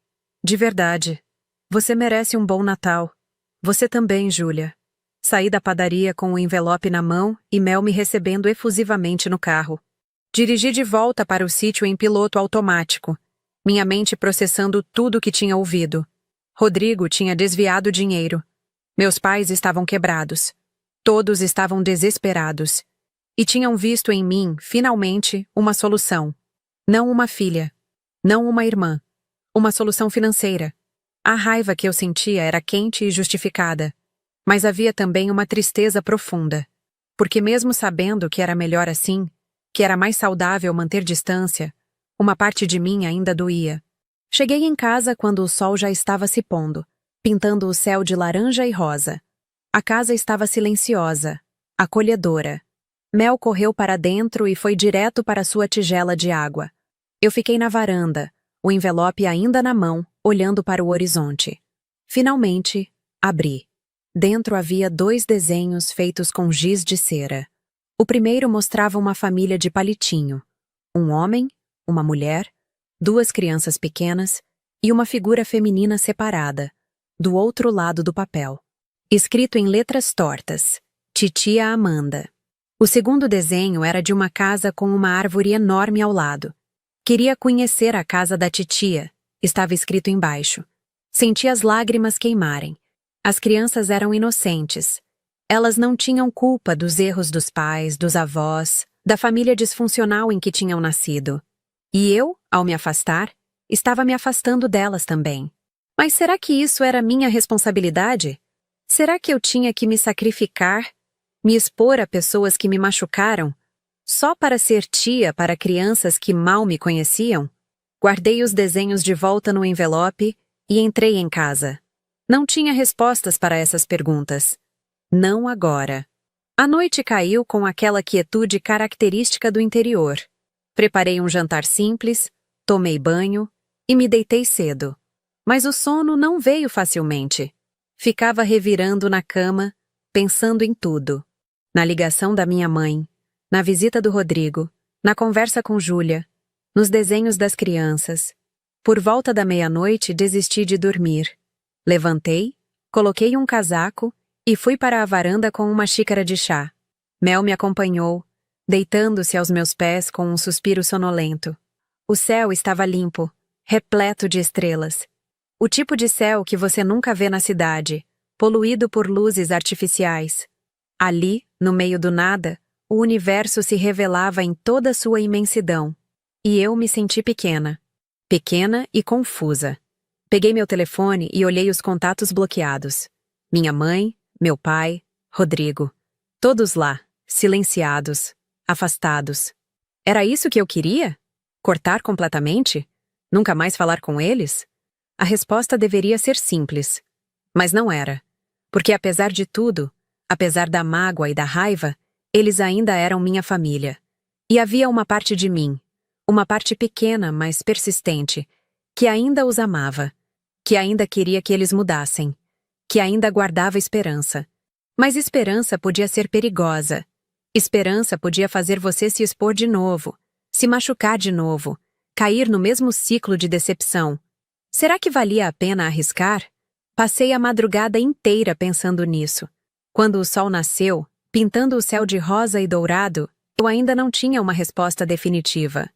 De verdade. Você merece um bom Natal. Você também, Júlia. Saí da padaria com o envelope na mão e Mel me recebendo efusivamente no carro. Dirigi de volta para o sítio em piloto automático, minha mente processando tudo o que tinha ouvido. Rodrigo tinha desviado dinheiro. Meus pais estavam quebrados. Todos estavam desesperados. E tinham visto em mim, finalmente, uma solução. Não uma filha. Não uma irmã. Uma solução financeira. A raiva que eu sentia era quente e justificada. Mas havia também uma tristeza profunda. Porque mesmo sabendo que era melhor assim, que era mais saudável manter distância, uma parte de mim ainda doía. Cheguei em casa quando o sol já estava se pondo, pintando o céu de laranja e rosa. A casa estava silenciosa, acolhedora. Mel correu para dentro e foi direto para sua tigela de água. Eu fiquei na varanda, o envelope ainda na mão, olhando para o horizonte. Finalmente, abri. Dentro havia 2 desenhos feitos com giz de cera. O primeiro mostrava uma família de palitinho. Um homem, uma mulher, 2 crianças pequenas e uma figura feminina separada, do outro lado do papel. Escrito em letras tortas, Titia Amanda. O segundo desenho era de uma casa com uma árvore enorme ao lado. Queria conhecer a casa da titia, estava escrito embaixo. Senti as lágrimas queimarem. As crianças eram inocentes. Elas não tinham culpa dos erros dos pais, dos avós, da família disfuncional em que tinham nascido. E eu, ao me afastar, estava me afastando delas também. Mas será que isso era minha responsabilidade? Será que eu tinha que me sacrificar, me expor a pessoas que me machucaram, só para ser tia para crianças que mal me conheciam? Guardei os desenhos de volta no envelope e entrei em casa. Não tinha respostas para essas perguntas. Não agora. A noite caiu com aquela quietude característica do interior. Preparei um jantar simples, tomei banho e me deitei cedo. Mas o sono não veio facilmente. Ficava revirando na cama, pensando em tudo. Na ligação da minha mãe, na visita do Rodrigo, na conversa com Júlia, nos desenhos das crianças. Por volta da meia-noite desisti de dormir. Levantei, coloquei um casaco e fui para a varanda com uma xícara de chá. Mel me acompanhou, deitando-se aos meus pés com um suspiro sonolento. O céu estava limpo, repleto de estrelas. O tipo de céu que você nunca vê na cidade, poluído por luzes artificiais. Ali, no meio do nada, o universo se revelava em toda sua imensidão. E eu me senti pequena. Pequena e confusa. Peguei meu telefone e olhei os contatos bloqueados. Minha mãe, meu pai, Rodrigo. Todos lá, silenciados, afastados. Era isso que eu queria? Cortar completamente? Nunca mais falar com eles? A resposta deveria ser simples. Mas não era. Porque apesar de tudo, apesar da mágoa e da raiva, eles ainda eram minha família. E havia uma parte de mim, uma parte pequena, mas persistente, que ainda os amava, que ainda queria que eles mudassem, que ainda guardava esperança. Mas esperança podia ser perigosa. Esperança podia fazer você se expor de novo, se machucar de novo, cair no mesmo ciclo de decepção. Será que valia a pena arriscar? Passei a madrugada inteira pensando nisso. Quando o sol nasceu, pintando o céu de rosa e dourado, eu ainda não tinha uma resposta definitiva.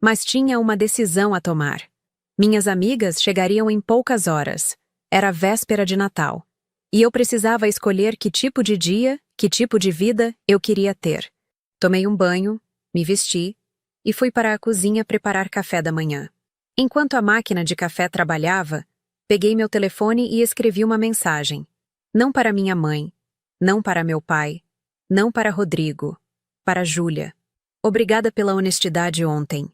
Mas tinha uma decisão a tomar. Minhas amigas chegariam em poucas horas. Era véspera de Natal. E eu precisava escolher que tipo de dia, que tipo de vida eu queria ter. Tomei um banho, me vesti e fui para a cozinha preparar café da manhã. Enquanto a máquina de café trabalhava, peguei meu telefone e escrevi uma mensagem. Não para minha mãe, não para meu pai, não para Rodrigo, para Júlia. Obrigada pela honestidade ontem.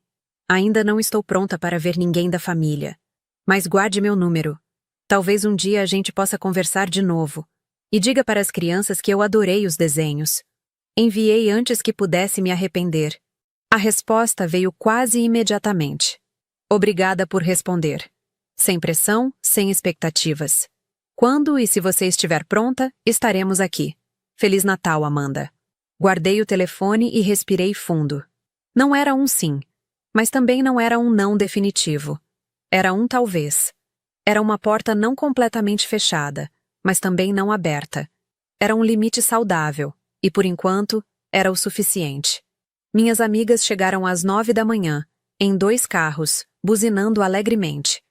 Ainda não estou pronta para ver ninguém da família. Mas guarde meu número. Talvez um dia a gente possa conversar de novo. E diga para as crianças que eu adorei os desenhos. Enviei antes que pudesse me arrepender. A resposta veio quase imediatamente. Obrigada por responder. Sem pressão, sem expectativas. Quando e se você estiver pronta, estaremos aqui. Feliz Natal, Amanda. Guardei o telefone e respirei fundo. Não era um sim, mas também não era um não definitivo. Era um talvez. Era uma porta não completamente fechada, mas também não aberta. Era um limite saudável, e por enquanto, era o suficiente. Minhas amigas chegaram às 9 da manhã, em 2 carros, buzinando alegremente.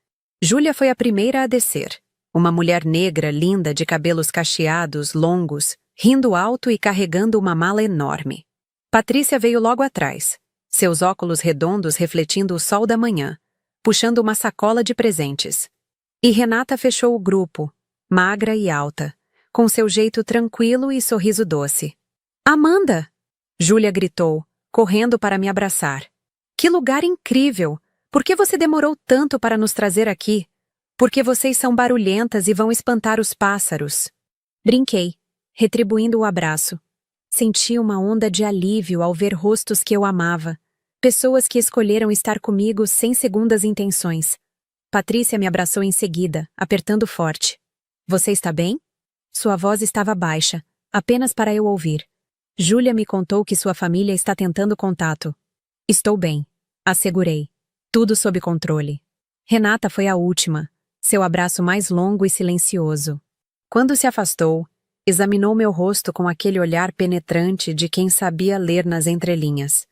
Júlia foi a primeira a descer. Uma mulher negra, linda, de cabelos cacheados, longos, rindo alto e carregando uma mala enorme. Patrícia veio logo atrás, seus óculos redondos refletindo o sol da manhã, puxando uma sacola de presentes. E Renata fechou o grupo, magra e alta, com seu jeito tranquilo e sorriso doce. Amanda! Júlia gritou, correndo para me abraçar. Que lugar incrível! Por que você demorou tanto para nos trazer aqui? Porque vocês são barulhentas e vão espantar os pássaros. Brinquei, retribuindo o abraço. Senti uma onda de alívio ao ver rostos que eu amava. Pessoas que escolheram estar comigo sem segundas intenções. Patrícia me abraçou em seguida, apertando forte. Você está bem? Sua voz estava baixa, apenas para eu ouvir. Júlia me contou que sua família está tentando contato. Estou bem, assegurei. Tudo sob controle. Renata foi a última, seu abraço mais longo e silencioso. Quando se afastou, examinou meu rosto com aquele olhar penetrante de quem sabia ler nas entrelinhas.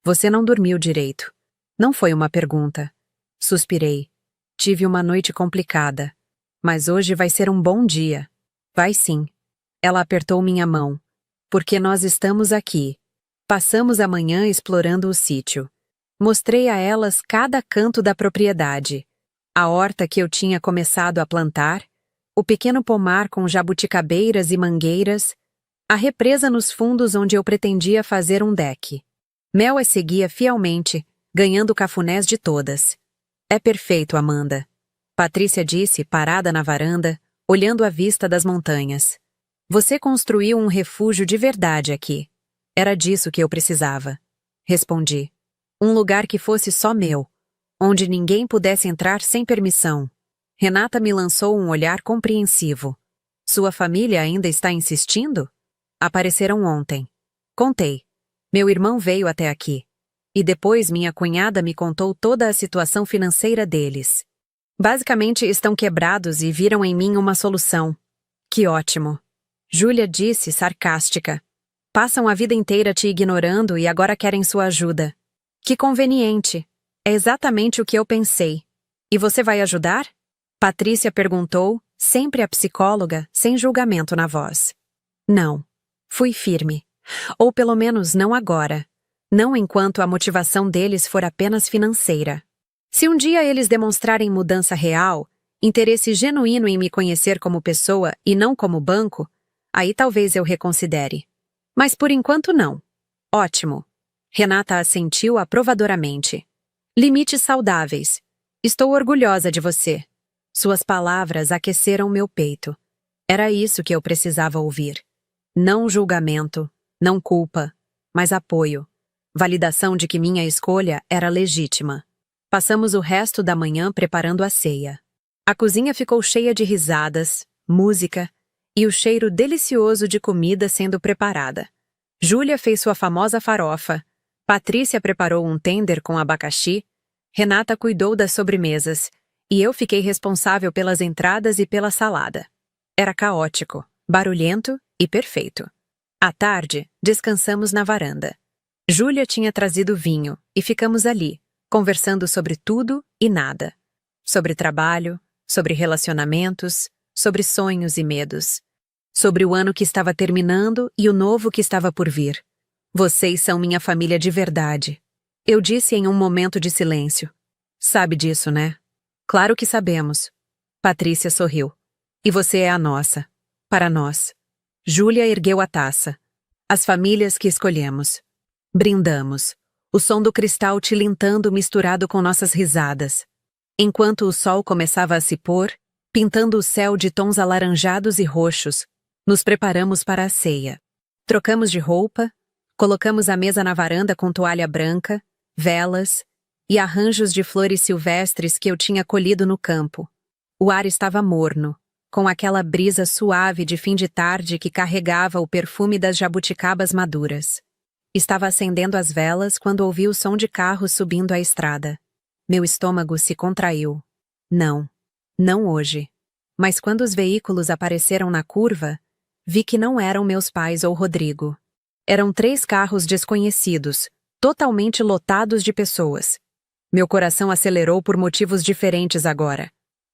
Você não dormiu direito. Não foi uma pergunta. Suspirei. Tive uma noite complicada. Mas hoje vai ser um bom dia. Vai sim. Ela apertou minha mão. Porque nós estamos aqui. Passamos a manhã explorando o sítio. Mostrei a elas cada canto da propriedade. A horta que eu tinha começado a plantar, o pequeno pomar com jabuticabeiras e mangueiras, a represa nos fundos onde eu pretendia fazer um deck. Mel as seguia fielmente, ganhando cafunés de todas. É perfeito, Amanda. Patrícia disse, parada na varanda, olhando a vista das montanhas. Você construiu um refúgio de verdade aqui. Era disso que eu precisava. Respondi. Um lugar que fosse só meu, onde ninguém pudesse entrar sem permissão. Renata me lançou um olhar compreensivo. Sua família ainda está insistindo? Apareceram ontem. Contei. Meu irmão veio até aqui. E depois minha cunhada me contou toda a situação financeira deles. Basicamente estão quebrados e viram em mim uma solução. Que ótimo. Júlia disse, sarcástica. Passam a vida inteira te ignorando e agora querem sua ajuda. Que conveniente. É exatamente o que eu pensei. E você vai ajudar? Patrícia perguntou, sempre a psicóloga, sem julgamento na voz. Não. Fui firme. Ou pelo menos não agora. Não enquanto a motivação deles for apenas financeira. Se um dia eles demonstrarem mudança real, interesse genuíno em me conhecer como pessoa e não como banco, aí talvez eu reconsidere. Mas por enquanto não. Ótimo. Renata assentiu aprovadoramente. Limites saudáveis. Estou orgulhosa de você. Suas palavras aqueceram meu peito. Era isso que eu precisava ouvir. Não julgamento, não culpa, mas apoio. Validação de que minha escolha era legítima. Passamos o resto da manhã preparando a ceia. A cozinha ficou cheia de risadas, música e o cheiro delicioso de comida sendo preparada. Júlia fez sua famosa farofa, Patrícia preparou um tender com abacaxi, Renata cuidou das sobremesas, e eu fiquei responsável pelas entradas e pela salada. Era caótico, barulhento e perfeito. À tarde, descansamos na varanda. Júlia tinha trazido vinho e ficamos ali, conversando sobre tudo e nada. Sobre trabalho, sobre relacionamentos, sobre sonhos e medos. Sobre o ano que estava terminando e o novo que estava por vir. Vocês são minha família de verdade. Eu disse em um momento de silêncio. Sabe disso, né? Claro que sabemos. Patrícia sorriu. E você é a nossa. Para nós. Júlia ergueu a taça. As famílias que escolhemos. Brindamos. O som do cristal tilintando misturado com nossas risadas. Enquanto o sol começava a se pôr, pintando o céu de tons alaranjados e roxos, nos preparamos para a ceia. Trocamos de roupa, colocamos a mesa na varanda com toalha branca, velas e arranjos de flores silvestres que eu tinha colhido no campo. O ar estava morno, com aquela brisa suave de fim de tarde que carregava o perfume das jabuticabas maduras. Estava acendendo as velas quando ouvi o som de carros subindo a estrada. Meu estômago se contraiu. Não hoje. Mas quando os veículos apareceram na curva, vi que não eram meus pais ou Rodrigo. Eram 3 carros desconhecidos, totalmente lotados de pessoas. Meu coração acelerou por motivos diferentes agora.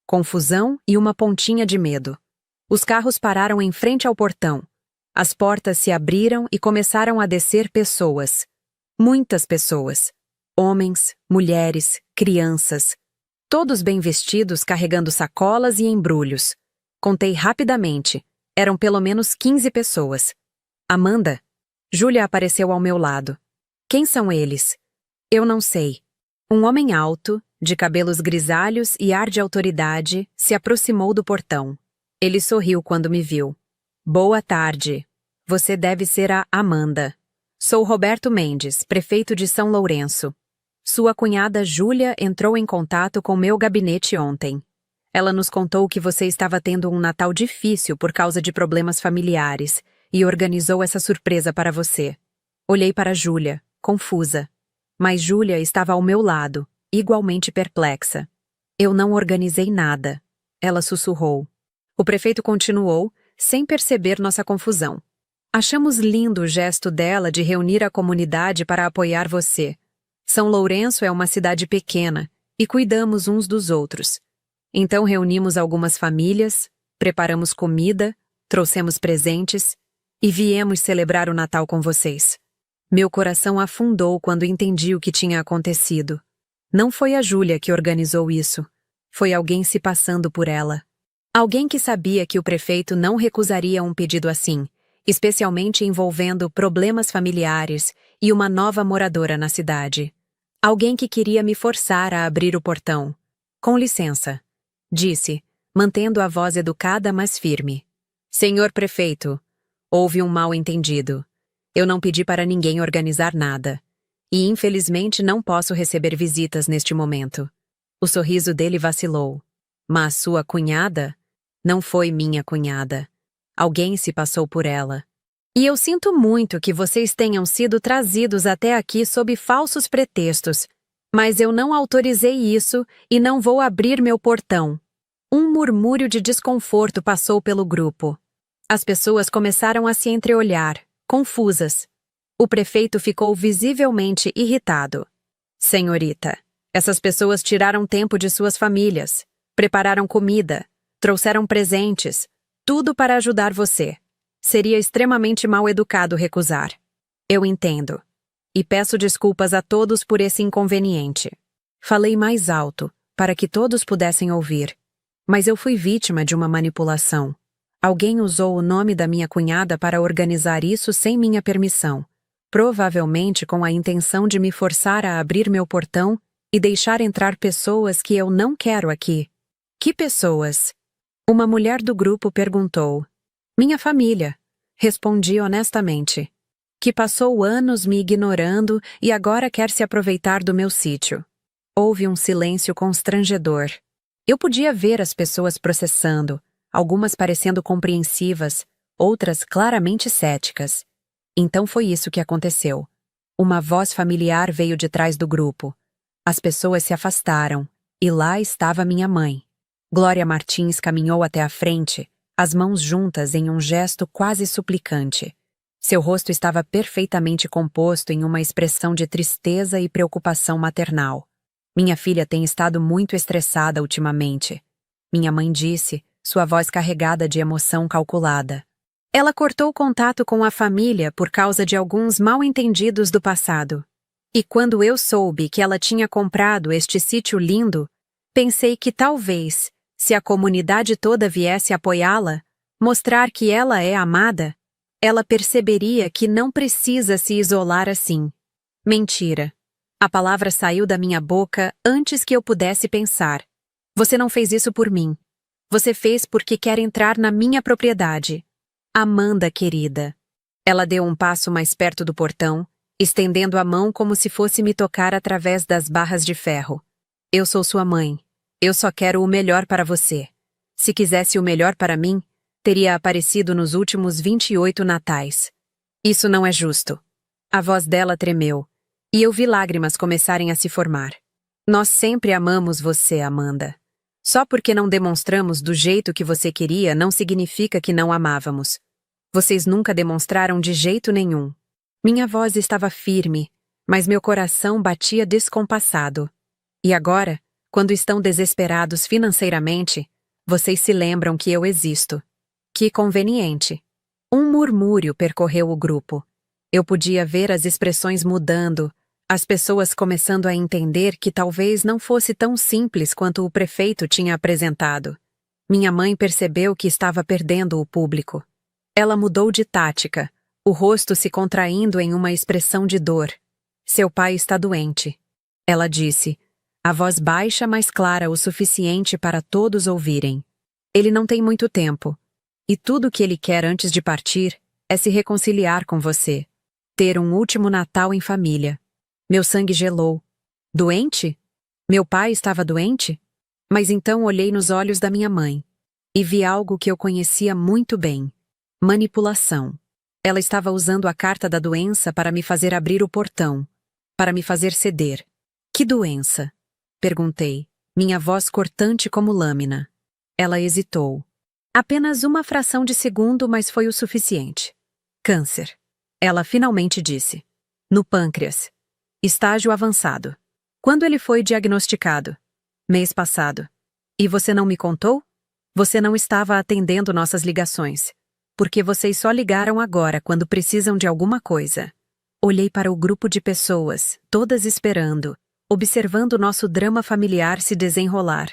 Confusão e uma pontinha de medo. Os carros pararam em frente ao portão. As portas se abriram e começaram a descer pessoas. Muitas pessoas. Homens, mulheres, crianças. Todos bem vestidos, carregando sacolas e embrulhos. Contei rapidamente. Eram pelo menos 15 pessoas. Amanda? Júlia apareceu ao meu lado. Quem são eles? Eu não sei. Um homem alto, de cabelos grisalhos e ar de autoridade, se aproximou do portão. Ele sorriu quando me viu. Boa tarde. Você deve ser a Amanda. Sou Roberto Mendes, prefeito de São Lourenço. Sua cunhada Júlia entrou em contato com meu gabinete ontem. Ela nos contou que você estava tendo um Natal difícil por causa de problemas familiares e organizou essa surpresa para você. Olhei para Júlia, confusa. Mas Júlia estava ao meu lado, igualmente perplexa. Eu não organizei nada. Ela sussurrou. O prefeito continuou, sem perceber nossa confusão. Achamos lindo o gesto dela de reunir a comunidade para apoiar você. São Lourenço é uma cidade pequena e cuidamos uns dos outros. Então reunimos algumas famílias, preparamos comida, trouxemos presentes e viemos celebrar o Natal com vocês. Meu coração afundou quando entendi o que tinha acontecido. Não foi a Júlia que organizou isso. Foi alguém se passando por ela. Alguém que sabia que o prefeito não recusaria um pedido assim, especialmente envolvendo problemas familiares e uma nova moradora na cidade. Alguém que queria me forçar a abrir o portão. Com licença, disse, mantendo a voz educada mas firme. Senhor prefeito, houve um mal-entendido. Eu não pedi para ninguém organizar nada. E infelizmente não posso receber visitas neste momento. O sorriso dele vacilou. Mas sua cunhada? Não foi minha cunhada. Alguém se passou por ela. E eu sinto muito que vocês tenham sido trazidos até aqui sob falsos pretextos. Mas eu não autorizei isso e não vou abrir meu portão. Um murmúrio de desconforto passou pelo grupo. As pessoas começaram a se entreolhar, confusas. O prefeito ficou visivelmente irritado. Senhorita, essas pessoas tiraram tempo de suas famílias, prepararam comida, trouxeram presentes, tudo para ajudar você. Seria extremamente mal educado recusar. Eu entendo. E peço desculpas a todos por esse inconveniente. Falei mais alto, para que todos pudessem ouvir. Mas eu fui vítima de uma manipulação. Alguém usou o nome da minha cunhada para organizar isso sem minha permissão, provavelmente com a intenção de me forçar a abrir meu portão e deixar entrar pessoas que eu não quero aqui. Que pessoas? Uma mulher do grupo perguntou. Minha família, respondi honestamente, que passou anos me ignorando e agora quer se aproveitar do meu sítio. Houve um silêncio constrangedor. Eu podia ver as pessoas processando, algumas parecendo compreensivas, outras claramente céticas. Então foi isso que aconteceu. Uma voz familiar veio de trás do grupo. As pessoas se afastaram, E lá estava minha mãe. Glória Martins caminhou até a frente, as mãos juntas em um gesto quase suplicante. Seu rosto estava perfeitamente composto em uma expressão de tristeza e preocupação maternal. Minha filha tem estado muito estressada ultimamente. Minha mãe disse, sua voz carregada de emoção calculada. Ela cortou contato com a família por causa de alguns mal-entendidos do passado. E quando eu soube que ela tinha comprado este sítio lindo, pensei que talvez, se a comunidade toda viesse apoiá-la, mostrar que ela é amada, ela perceberia que não precisa se isolar assim. Mentira. A palavra saiu da minha boca antes que eu pudesse pensar. Você não fez isso por mim. Você fez porque quer entrar na minha propriedade. Amanda, querida. Ela deu um passo mais perto do portão, estendendo a mão como se fosse me tocar através das barras de ferro. Eu sou sua mãe. Eu só quero o melhor para você. Se quisesse o melhor para mim, teria aparecido nos últimos 28 natais. Isso não é justo. A voz dela tremeu, e eu vi lágrimas começarem a se formar. Nós sempre amamos você, Amanda. Só porque não demonstramos do jeito que você queria não significa que não amávamos. Vocês nunca demonstraram de jeito nenhum. Minha voz estava firme, mas meu coração batia descompassado. E agora, quando estão desesperados financeiramente, vocês se lembram que eu existo. Que conveniente. Um murmúrio percorreu o grupo. Eu podia ver as expressões mudando, as pessoas começando a entender que talvez não fosse tão simples quanto o prefeito tinha apresentado. Minha mãe percebeu que estava perdendo o público. Ela mudou de tática, o rosto se contraindo em uma expressão de dor. Seu pai está doente. Ela disse, a voz baixa mas clara o suficiente para todos ouvirem. Ele não tem muito tempo. E tudo o que ele quer antes de partir é se reconciliar com você. Ter um último Natal em família. Meu sangue gelou. Doente? Meu pai estava doente? Mas então olhei nos olhos da minha mãe. E vi algo que eu conhecia muito bem. Manipulação. Ela estava usando a carta da doença para me fazer abrir o portão. Para me fazer ceder. Que doença? Perguntei, minha voz cortante como lâmina. Ela hesitou. Apenas uma fração de segundo, mas foi o suficiente. Câncer. Ela finalmente disse. No pâncreas. Estágio avançado. Quando ele foi diagnosticado? Mês passado. E você não me contou? Você não estava atendendo nossas ligações. Porque vocês só ligaram agora quando precisam de alguma coisa. Olhei para o grupo de pessoas, todas esperando, observando nosso drama familiar se desenrolar.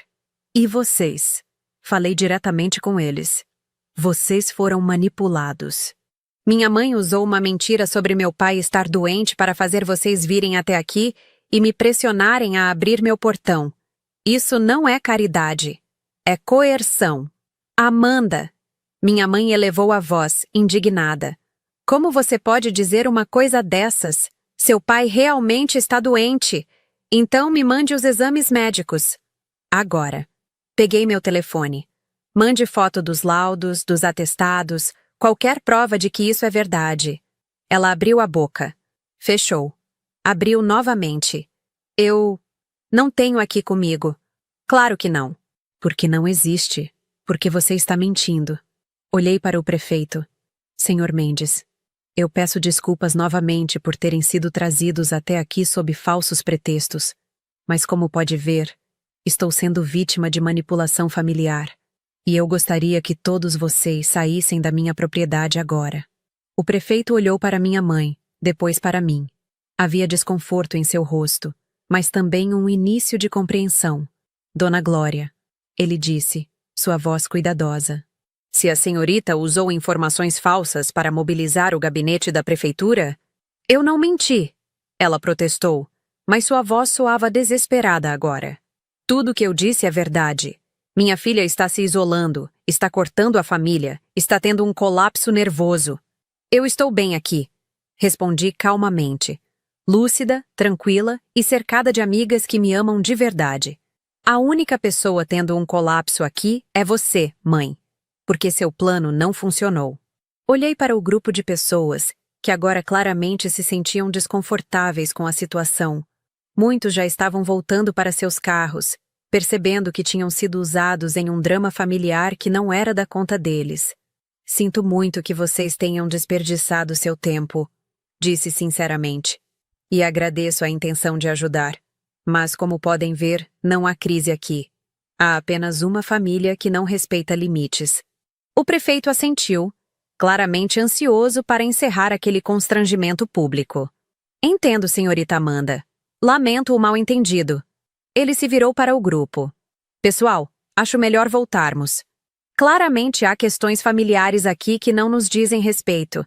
E vocês? Falei diretamente com eles. Vocês foram manipulados. Minha mãe usou uma mentira sobre meu pai estar doente para fazer vocês virem até aqui e me pressionarem a abrir meu portão. Isso não é caridade. É coerção. Amanda! Minha mãe elevou a voz, indignada. Como você pode dizer uma coisa dessas? Seu pai realmente está doente. Então me mande os exames médicos. Agora. Peguei meu telefone. Mande foto dos laudos, dos atestados, qualquer prova de que isso é verdade. Ela abriu a boca. Fechou. Abriu novamente. Eu não tenho aqui comigo. Claro que não. Porque não existe. Porque você está mentindo. Olhei para o prefeito. Senhor Mendes, eu peço desculpas novamente por terem sido trazidos até aqui sob falsos pretextos. Mas como pode ver, estou sendo vítima de manipulação familiar. E eu gostaria que todos vocês saíssem da minha propriedade agora. O prefeito olhou para minha mãe, depois para mim. Havia desconforto em seu rosto, mas também um início de compreensão. Dona Glória, ele disse, sua voz cuidadosa. Se a senhorita usou informações falsas para mobilizar o gabinete da prefeitura, eu não menti, ela protestou, mas sua voz soava desesperada agora. Tudo o que eu disse é verdade. Minha filha está se isolando, está cortando a família, está tendo um colapso nervoso. Eu estou bem aqui, respondi calmamente, lúcida, tranquila e cercada de amigas que me amam de verdade. A única pessoa tendo um colapso aqui é você, mãe, porque seu plano não funcionou. Olhei para o grupo de pessoas, que agora claramente se sentiam desconfortáveis com a situação. Muitos já estavam voltando para seus carros, percebendo que tinham sido usados em um drama familiar que não era da conta deles. Sinto muito que vocês tenham desperdiçado seu tempo, disse sinceramente. E agradeço a intenção de ajudar. Mas, como podem ver, não há crise aqui. Há apenas uma família que não respeita limites. O prefeito assentiu, claramente ansioso para encerrar aquele constrangimento público. Entendo, senhorita Amanda. Lamento o mal-entendido. Ele se virou para o grupo. Pessoal, acho melhor voltarmos. Claramente há questões familiares aqui que não nos dizem respeito.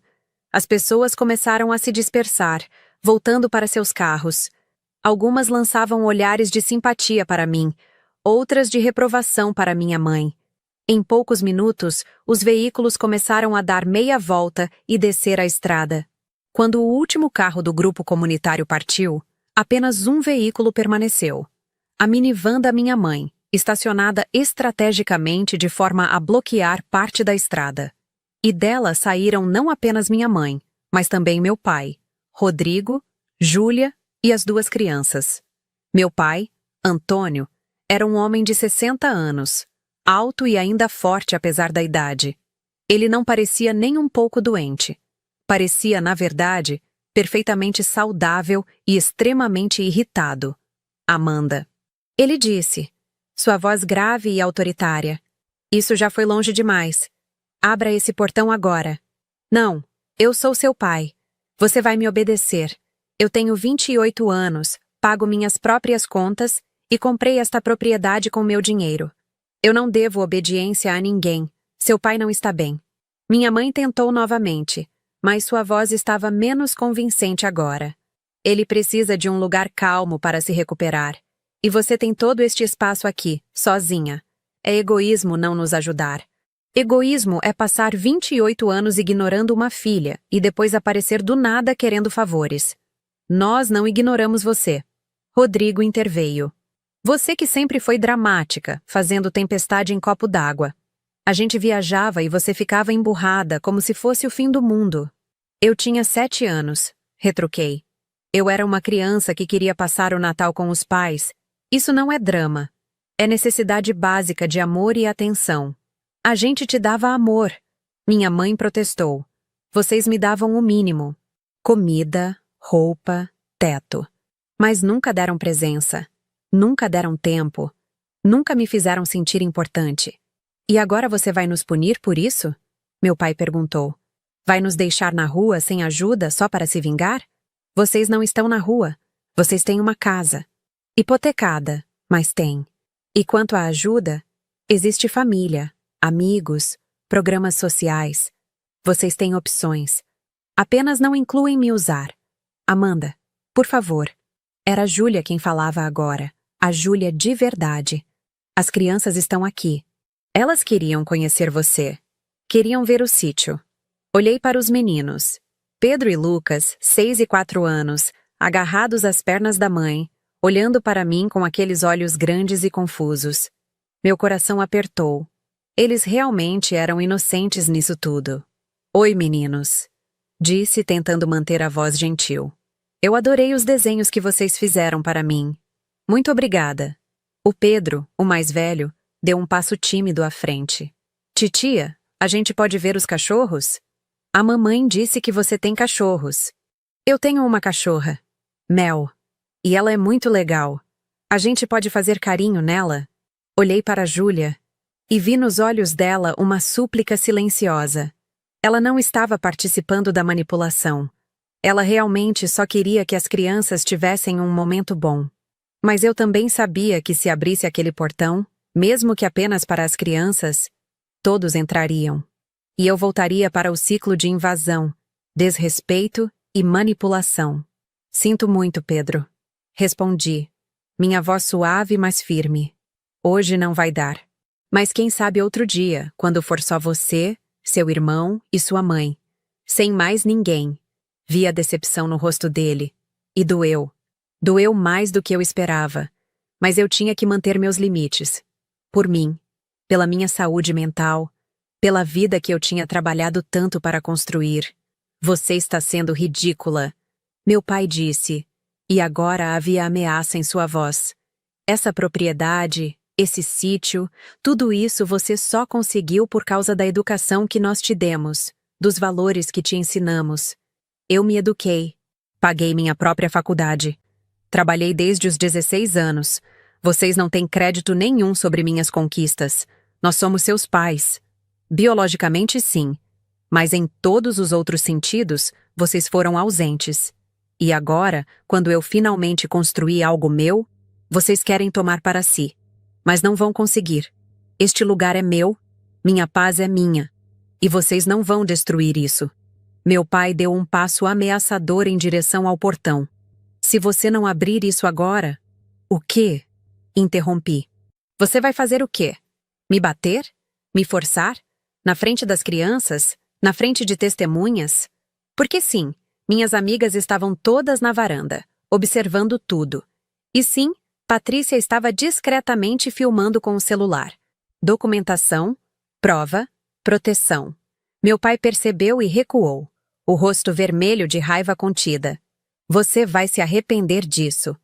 As pessoas começaram a se dispersar, voltando para seus carros. Algumas lançavam olhares de simpatia para mim, outras de reprovação para minha mãe. Em poucos minutos, os veículos começaram a dar meia volta e descer a estrada. Quando o último carro do grupo comunitário partiu, apenas um veículo permaneceu. A minivan da minha mãe, estacionada estrategicamente de forma a bloquear parte da estrada. E dela saíram não apenas minha mãe, mas também meu pai, Rodrigo, Júlia e as duas crianças. Meu pai, Antônio, era um homem de 60 anos, alto e ainda forte apesar da idade. Ele não parecia nem um pouco doente. Parecia, na verdade, perfeitamente saudável e extremamente irritado. Amanda. Ele disse, sua voz grave e autoritária. Isso já foi longe demais. Abra esse portão agora. Não, eu sou seu pai. Você vai me obedecer. Eu tenho 28 anos, pago minhas próprias contas e comprei esta propriedade com meu dinheiro. Eu não devo obediência a ninguém. Seu pai não está bem. Minha mãe tentou novamente, mas sua voz estava menos convincente agora. Ele precisa de um lugar calmo para se recuperar. E você tem todo este espaço aqui, sozinha. É egoísmo não nos ajudar. Egoísmo é passar 28 anos ignorando uma filha e depois aparecer do nada querendo favores. Nós não ignoramos você. Rodrigo interveio. Você que sempre foi dramática, fazendo tempestade em copo d'água. A gente viajava e você ficava emburrada como se fosse o fim do mundo. Eu tinha 7 anos, retruquei. Eu era uma criança que queria passar o Natal com os pais. Isso não é drama. É necessidade básica de amor e atenção. A gente te dava amor. Minha mãe protestou. Vocês me davam o mínimo. Comida, roupa, teto. Mas nunca deram presença. Nunca deram tempo. Nunca me fizeram sentir importante. E agora você vai nos punir por isso? Meu pai perguntou. Vai nos deixar na rua sem ajuda só para se vingar? Vocês não estão na rua. Vocês têm uma casa. Hipotecada, mas tem. E quanto à ajuda, existe família, amigos, programas sociais. Vocês têm opções. Apenas não incluem me usar. Amanda, por favor. Era a Júlia quem falava agora. A Júlia de verdade. As crianças estão aqui. Elas queriam conhecer você. Queriam ver o sítio. Olhei para os meninos. Pedro e Lucas, 6 e 4 anos, agarrados às pernas da mãe, olhando para mim com aqueles olhos grandes e confusos. Meu coração apertou. Eles realmente eram inocentes nisso tudo. Oi, meninos, disse tentando manter a voz gentil. Eu adorei os desenhos que vocês fizeram para mim. Muito obrigada. O Pedro, o mais velho, deu um passo tímido à frente. Titia, a gente pode ver os cachorros? A mamãe disse que você tem cachorros. Eu tenho uma cachorra, Mel. E ela é muito legal. A gente pode fazer carinho nela? Olhei para a Júlia e vi nos olhos dela uma súplica silenciosa. Ela não estava participando da manipulação. Ela realmente só queria que as crianças tivessem um momento bom. Mas eu também sabia que se abrisse aquele portão, mesmo que apenas para as crianças, todos entrariam. E eu voltaria para o ciclo de invasão, desrespeito e manipulação. Sinto muito, Pedro. Respondi, minha voz suave mas firme. Hoje não vai dar. Mas quem sabe outro dia, quando for só você, seu irmão e sua mãe. Sem mais ninguém. Vi a decepção no rosto dele. E doeu. Doeu mais do que eu esperava. Mas eu tinha que manter meus limites. Por mim. Pela minha saúde mental. Pela vida que eu tinha trabalhado tanto para construir. Você está sendo ridícula. Meu pai disse. E agora havia ameaça em sua voz. Essa propriedade, esse sítio, tudo isso você só conseguiu por causa da educação que nós te demos, dos valores que te ensinamos. Eu me eduquei. Paguei minha própria faculdade. Trabalhei desde os 16 anos. Vocês não têm crédito nenhum sobre minhas conquistas. Nós somos seus pais. Biologicamente, sim. Mas em todos os outros sentidos, vocês foram ausentes. E agora, quando eu finalmente construí algo meu, vocês querem tomar para si. Mas não vão conseguir. Este lugar é meu, minha paz é minha. E vocês não vão destruir isso. Meu pai deu um passo ameaçador em direção ao portão. Se você não abrir isso agora... O quê? Interrompi. Você vai fazer o quê? Me bater? Me forçar? Na frente das crianças? Na frente de testemunhas? Porque sim, minhas amigas estavam todas na varanda, observando tudo. E sim, Patrícia estava discretamente filmando com o celular. Documentação, prova, proteção. Meu pai percebeu e recuou, o rosto vermelho de raiva contida. Você vai se arrepender disso.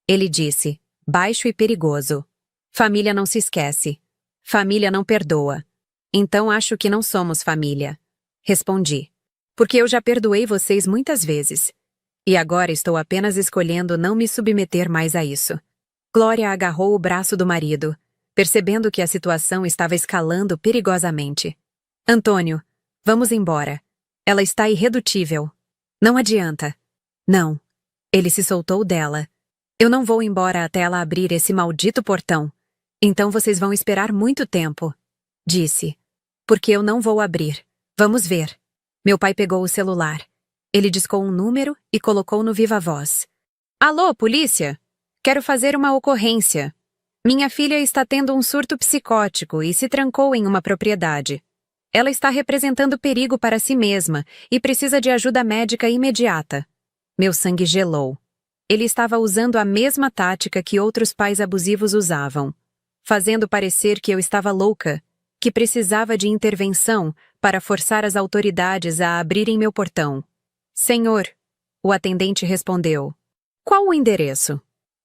Ele disse, baixo e perigoso. Família não se esquece. Família não perdoa. Então acho que não somos família. Respondi. Porque eu já perdoei vocês muitas vezes. E agora estou apenas escolhendo não me submeter mais a isso. Glória agarrou o braço do marido, percebendo que a situação estava escalando perigosamente. Antônio, vamos embora. Ela está irredutível. Não adianta. Não. Ele se soltou dela. Eu não vou embora até ela abrir esse maldito portão. Então vocês vão esperar muito tempo. Disse. Porque eu não vou abrir. Vamos ver. Meu pai pegou o celular. Ele discou um número e colocou no viva-voz. Alô, polícia? Quero fazer uma ocorrência. Minha filha está tendo um surto psicótico e se trancou em uma propriedade. Ela está representando perigo para si mesma e precisa de ajuda médica imediata. Meu sangue gelou. Ele estava usando a mesma tática que outros pais abusivos usavam, fazendo parecer que eu estava louca, que precisava de intervenção para forçar as autoridades a abrirem meu portão. Senhor, o atendente respondeu. Qual o endereço?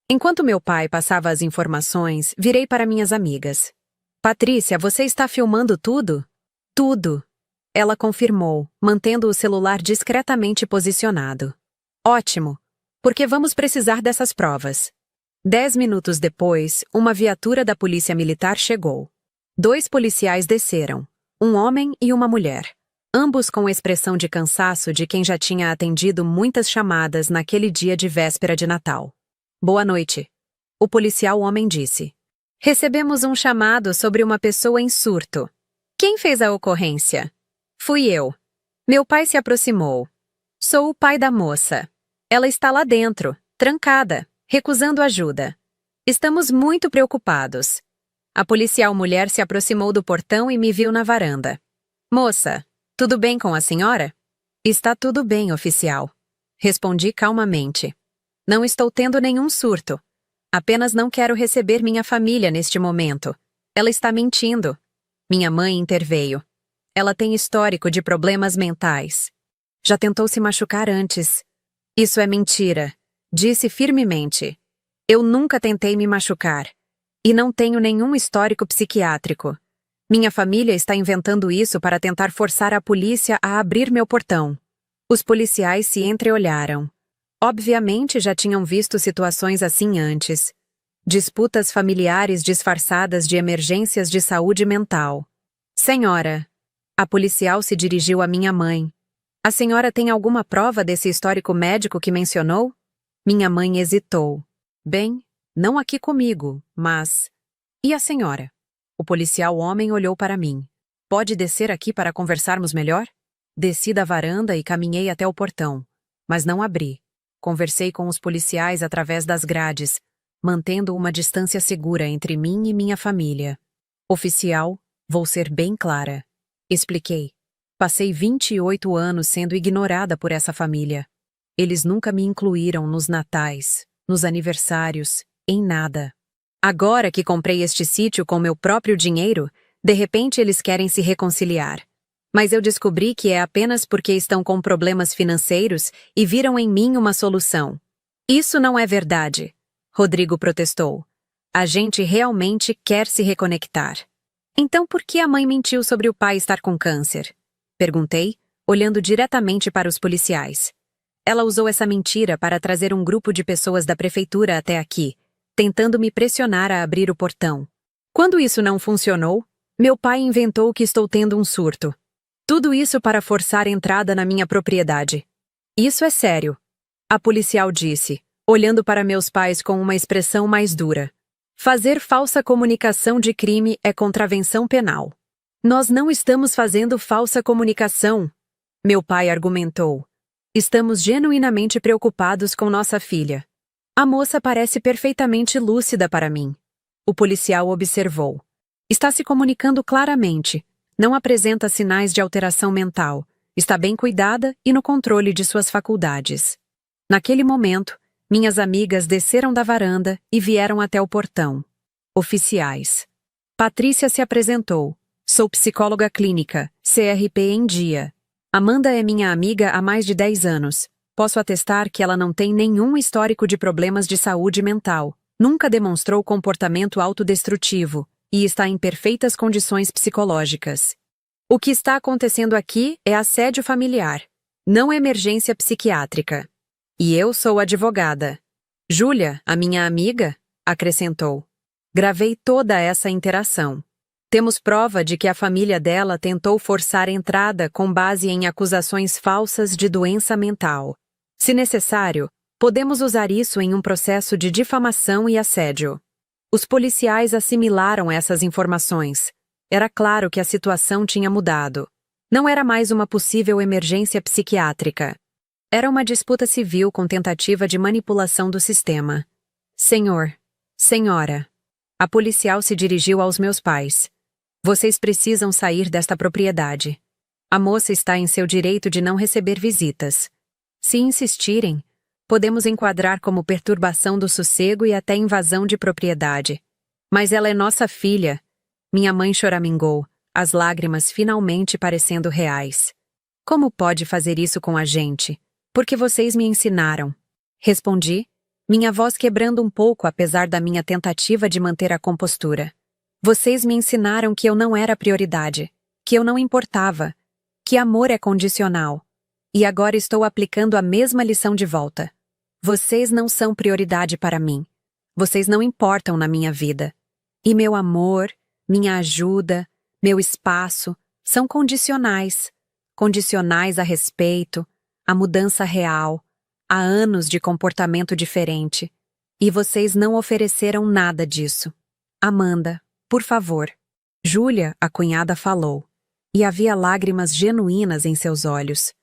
Enquanto meu pai passava as informações, virei para minhas amigas. Patrícia, você está filmando tudo? Tudo. Ela confirmou, mantendo o celular discretamente posicionado. Ótimo, porque vamos precisar dessas provas. 10 minutos depois, uma viatura da polícia militar chegou. 2 policiais desceram, um homem e uma mulher, ambos com expressão de cansaço de quem já tinha atendido muitas chamadas naquele dia de véspera de Natal. Boa noite. O policial homem disse. Recebemos um chamado sobre uma pessoa em surto. Quem fez a ocorrência? Fui eu. Meu pai se aproximou. Sou o pai da moça. Ela está lá dentro, trancada, recusando ajuda. Estamos muito preocupados. A policial mulher se aproximou do portão e me viu na varanda. Moça, tudo bem com a senhora? Está tudo bem, oficial. Respondi calmamente. Não estou tendo nenhum surto. Apenas não quero receber minha família neste momento. Ela está mentindo. Minha mãe interveio. Ela tem histórico de problemas mentais. Já tentou se machucar antes. Isso é mentira, disse firmemente. Eu nunca tentei me machucar. E não tenho nenhum histórico psiquiátrico. Minha família está inventando isso para tentar forçar a polícia a abrir meu portão. Os policiais se entreolharam. Obviamente já tinham visto situações assim antes. Disputas familiares disfarçadas de emergências de saúde mental. Senhora, a policial se dirigiu à minha mãe. A senhora tem alguma prova desse histórico médico que mencionou? Minha mãe hesitou. Bem, não aqui comigo, mas... E a senhora? O policial homem olhou para mim. Pode descer aqui para conversarmos melhor? Desci da varanda e caminhei até o portão, mas não abri. Conversei com os policiais através das grades, mantendo uma distância segura entre mim e minha família. Oficial, vou ser bem clara. Expliquei. Passei 28 anos sendo ignorada por essa família. Eles nunca me incluíram nos natais, nos aniversários, em nada. Agora que comprei este sítio com meu próprio dinheiro, de repente eles querem se reconciliar. Mas eu descobri que é apenas porque estão com problemas financeiros e viram em mim uma solução. Isso não é verdade, Rodrigo protestou. A gente realmente quer se reconectar. Então por que a mãe mentiu sobre o pai estar com câncer? Perguntei, olhando diretamente para os policiais. Ela usou essa mentira para trazer um grupo de pessoas da prefeitura até aqui, tentando me pressionar a abrir o portão. Quando isso não funcionou, meu pai inventou que estou tendo um surto. Tudo isso para forçar entrada na minha propriedade. Isso é sério, a policial disse, olhando para meus pais com uma expressão mais dura. Fazer falsa comunicação de crime é contravenção penal. Nós não estamos fazendo falsa comunicação, meu pai argumentou. Estamos genuinamente preocupados com nossa filha. A moça parece perfeitamente lúcida para mim. O policial observou. Está se comunicando claramente. Não apresenta sinais de alteração mental. Está bem cuidada e no controle de suas faculdades. Naquele momento, minhas amigas desceram da varanda e vieram até o portão. Oficiais. Patrícia se apresentou. Sou psicóloga clínica, CRP em dia. Amanda é minha amiga há mais de 10 anos. Posso atestar que ela não tem nenhum histórico de problemas de saúde mental, nunca demonstrou comportamento autodestrutivo e está em perfeitas condições psicológicas. O que está acontecendo aqui é assédio familiar, não emergência psiquiátrica. E eu sou advogada. Júlia, a minha amiga, acrescentou. Gravei toda essa interação. Temos prova de que a família dela tentou forçar entrada com base em acusações falsas de doença mental. Se necessário, podemos usar isso em um processo de difamação e assédio. Os policiais assimilaram essas informações. Era claro que a situação tinha mudado. Não era mais uma possível emergência psiquiátrica. Era uma disputa civil com tentativa de manipulação do sistema. Senhor, senhora. A policial se dirigiu aos meus pais. Vocês precisam sair desta propriedade. A moça está em seu direito de não receber visitas. Se insistirem, podemos enquadrar como perturbação do sossego e até invasão de propriedade. Mas ela é nossa filha. Minha mãe choramingou, as lágrimas finalmente parecendo reais. Como pode fazer isso com a gente? Porque vocês me ensinaram. Respondi, minha voz quebrando um pouco apesar da minha tentativa de manter a compostura. Vocês me ensinaram que eu não era prioridade, que eu não importava, que amor é condicional. E agora estou aplicando a mesma lição de volta. Vocês não são prioridade para mim. Vocês não importam na minha vida. E meu amor, minha ajuda, meu espaço, são condicionais. Condicionais a respeito, a mudança real, a anos de comportamento diferente. E vocês não ofereceram nada disso. Amanda, por favor. Júlia, a cunhada, falou. E havia lágrimas genuínas em seus olhos.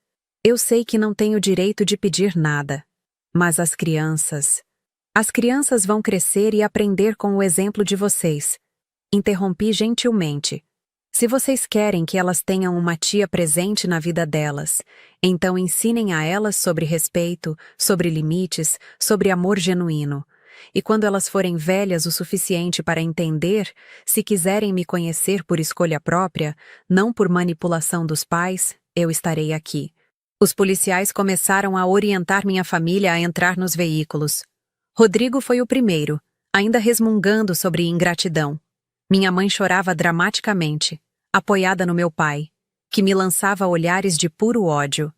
Eu sei que não tenho direito de pedir nada. Mas as crianças vão crescer e aprender com o exemplo de vocês. Interrompi gentilmente. Se vocês querem que elas tenham uma tia presente na vida delas, então ensinem a elas sobre respeito, sobre limites, sobre amor genuíno. E quando elas forem velhas o suficiente para entender, se quiserem me conhecer por escolha própria, não por manipulação dos pais, eu estarei aqui. Os policiais começaram a orientar minha família a entrar nos veículos. Rodrigo foi o primeiro, ainda resmungando sobre ingratidão. Minha mãe chorava dramaticamente, apoiada no meu pai, que me lançava olhares de puro ódio.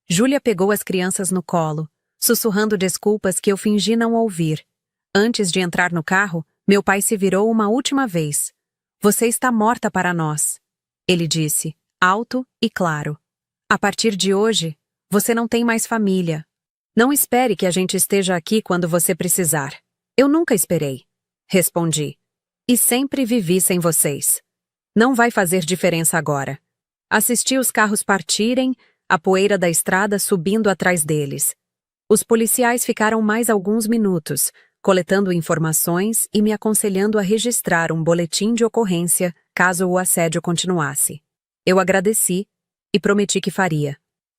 Júlia pegou as crianças no colo, sussurrando desculpas que eu fingi não ouvir. Antes de entrar no carro, meu pai se virou uma última vez. Você está morta para nós. Ele disse, alto e claro. A partir de hoje, você não tem mais família. Não espere que a gente esteja aqui quando você precisar. Eu nunca esperei. Respondi. E sempre vivi sem vocês. Não vai fazer diferença agora. Assisti os carros partirem, a poeira da estrada subindo atrás deles. Os policiais ficaram mais alguns minutos, coletando informações e me aconselhando a registrar um boletim de ocorrência caso o assédio continuasse. Eu agradeci e prometi que faria.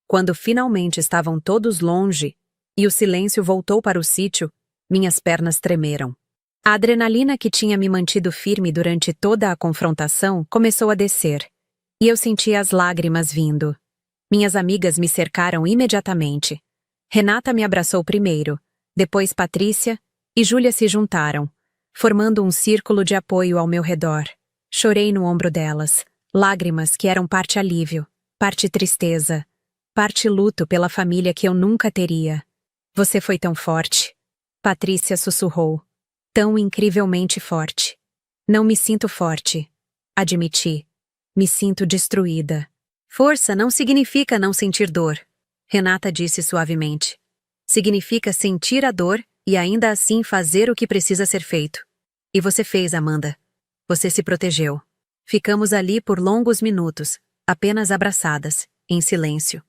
Quando finalmente estavam todos longe e o silêncio voltou para o sítio, minhas pernas tremeram. A adrenalina que tinha me mantido firme durante toda a confrontação começou a descer, e eu senti as lágrimas vindo. Minhas amigas me cercaram imediatamente. Renata me abraçou primeiro, depois Patrícia, e Júlia se juntaram. formando um círculo de apoio ao meu redor. Chorei no ombro delas, lágrimas que eram parte alívio, parte tristeza, parte luto pela família que eu nunca teria. Você foi tão forte. Patrícia sussurrou. Tão incrivelmente forte. Não me sinto forte. Admiti. Me sinto destruída. Força não significa não sentir dor, Renata disse suavemente. Significa sentir a dor e ainda assim fazer o que precisa ser feito. E você fez, Amanda. Você se protegeu. Ficamos ali por longos minutos, apenas abraçadas, em silêncio.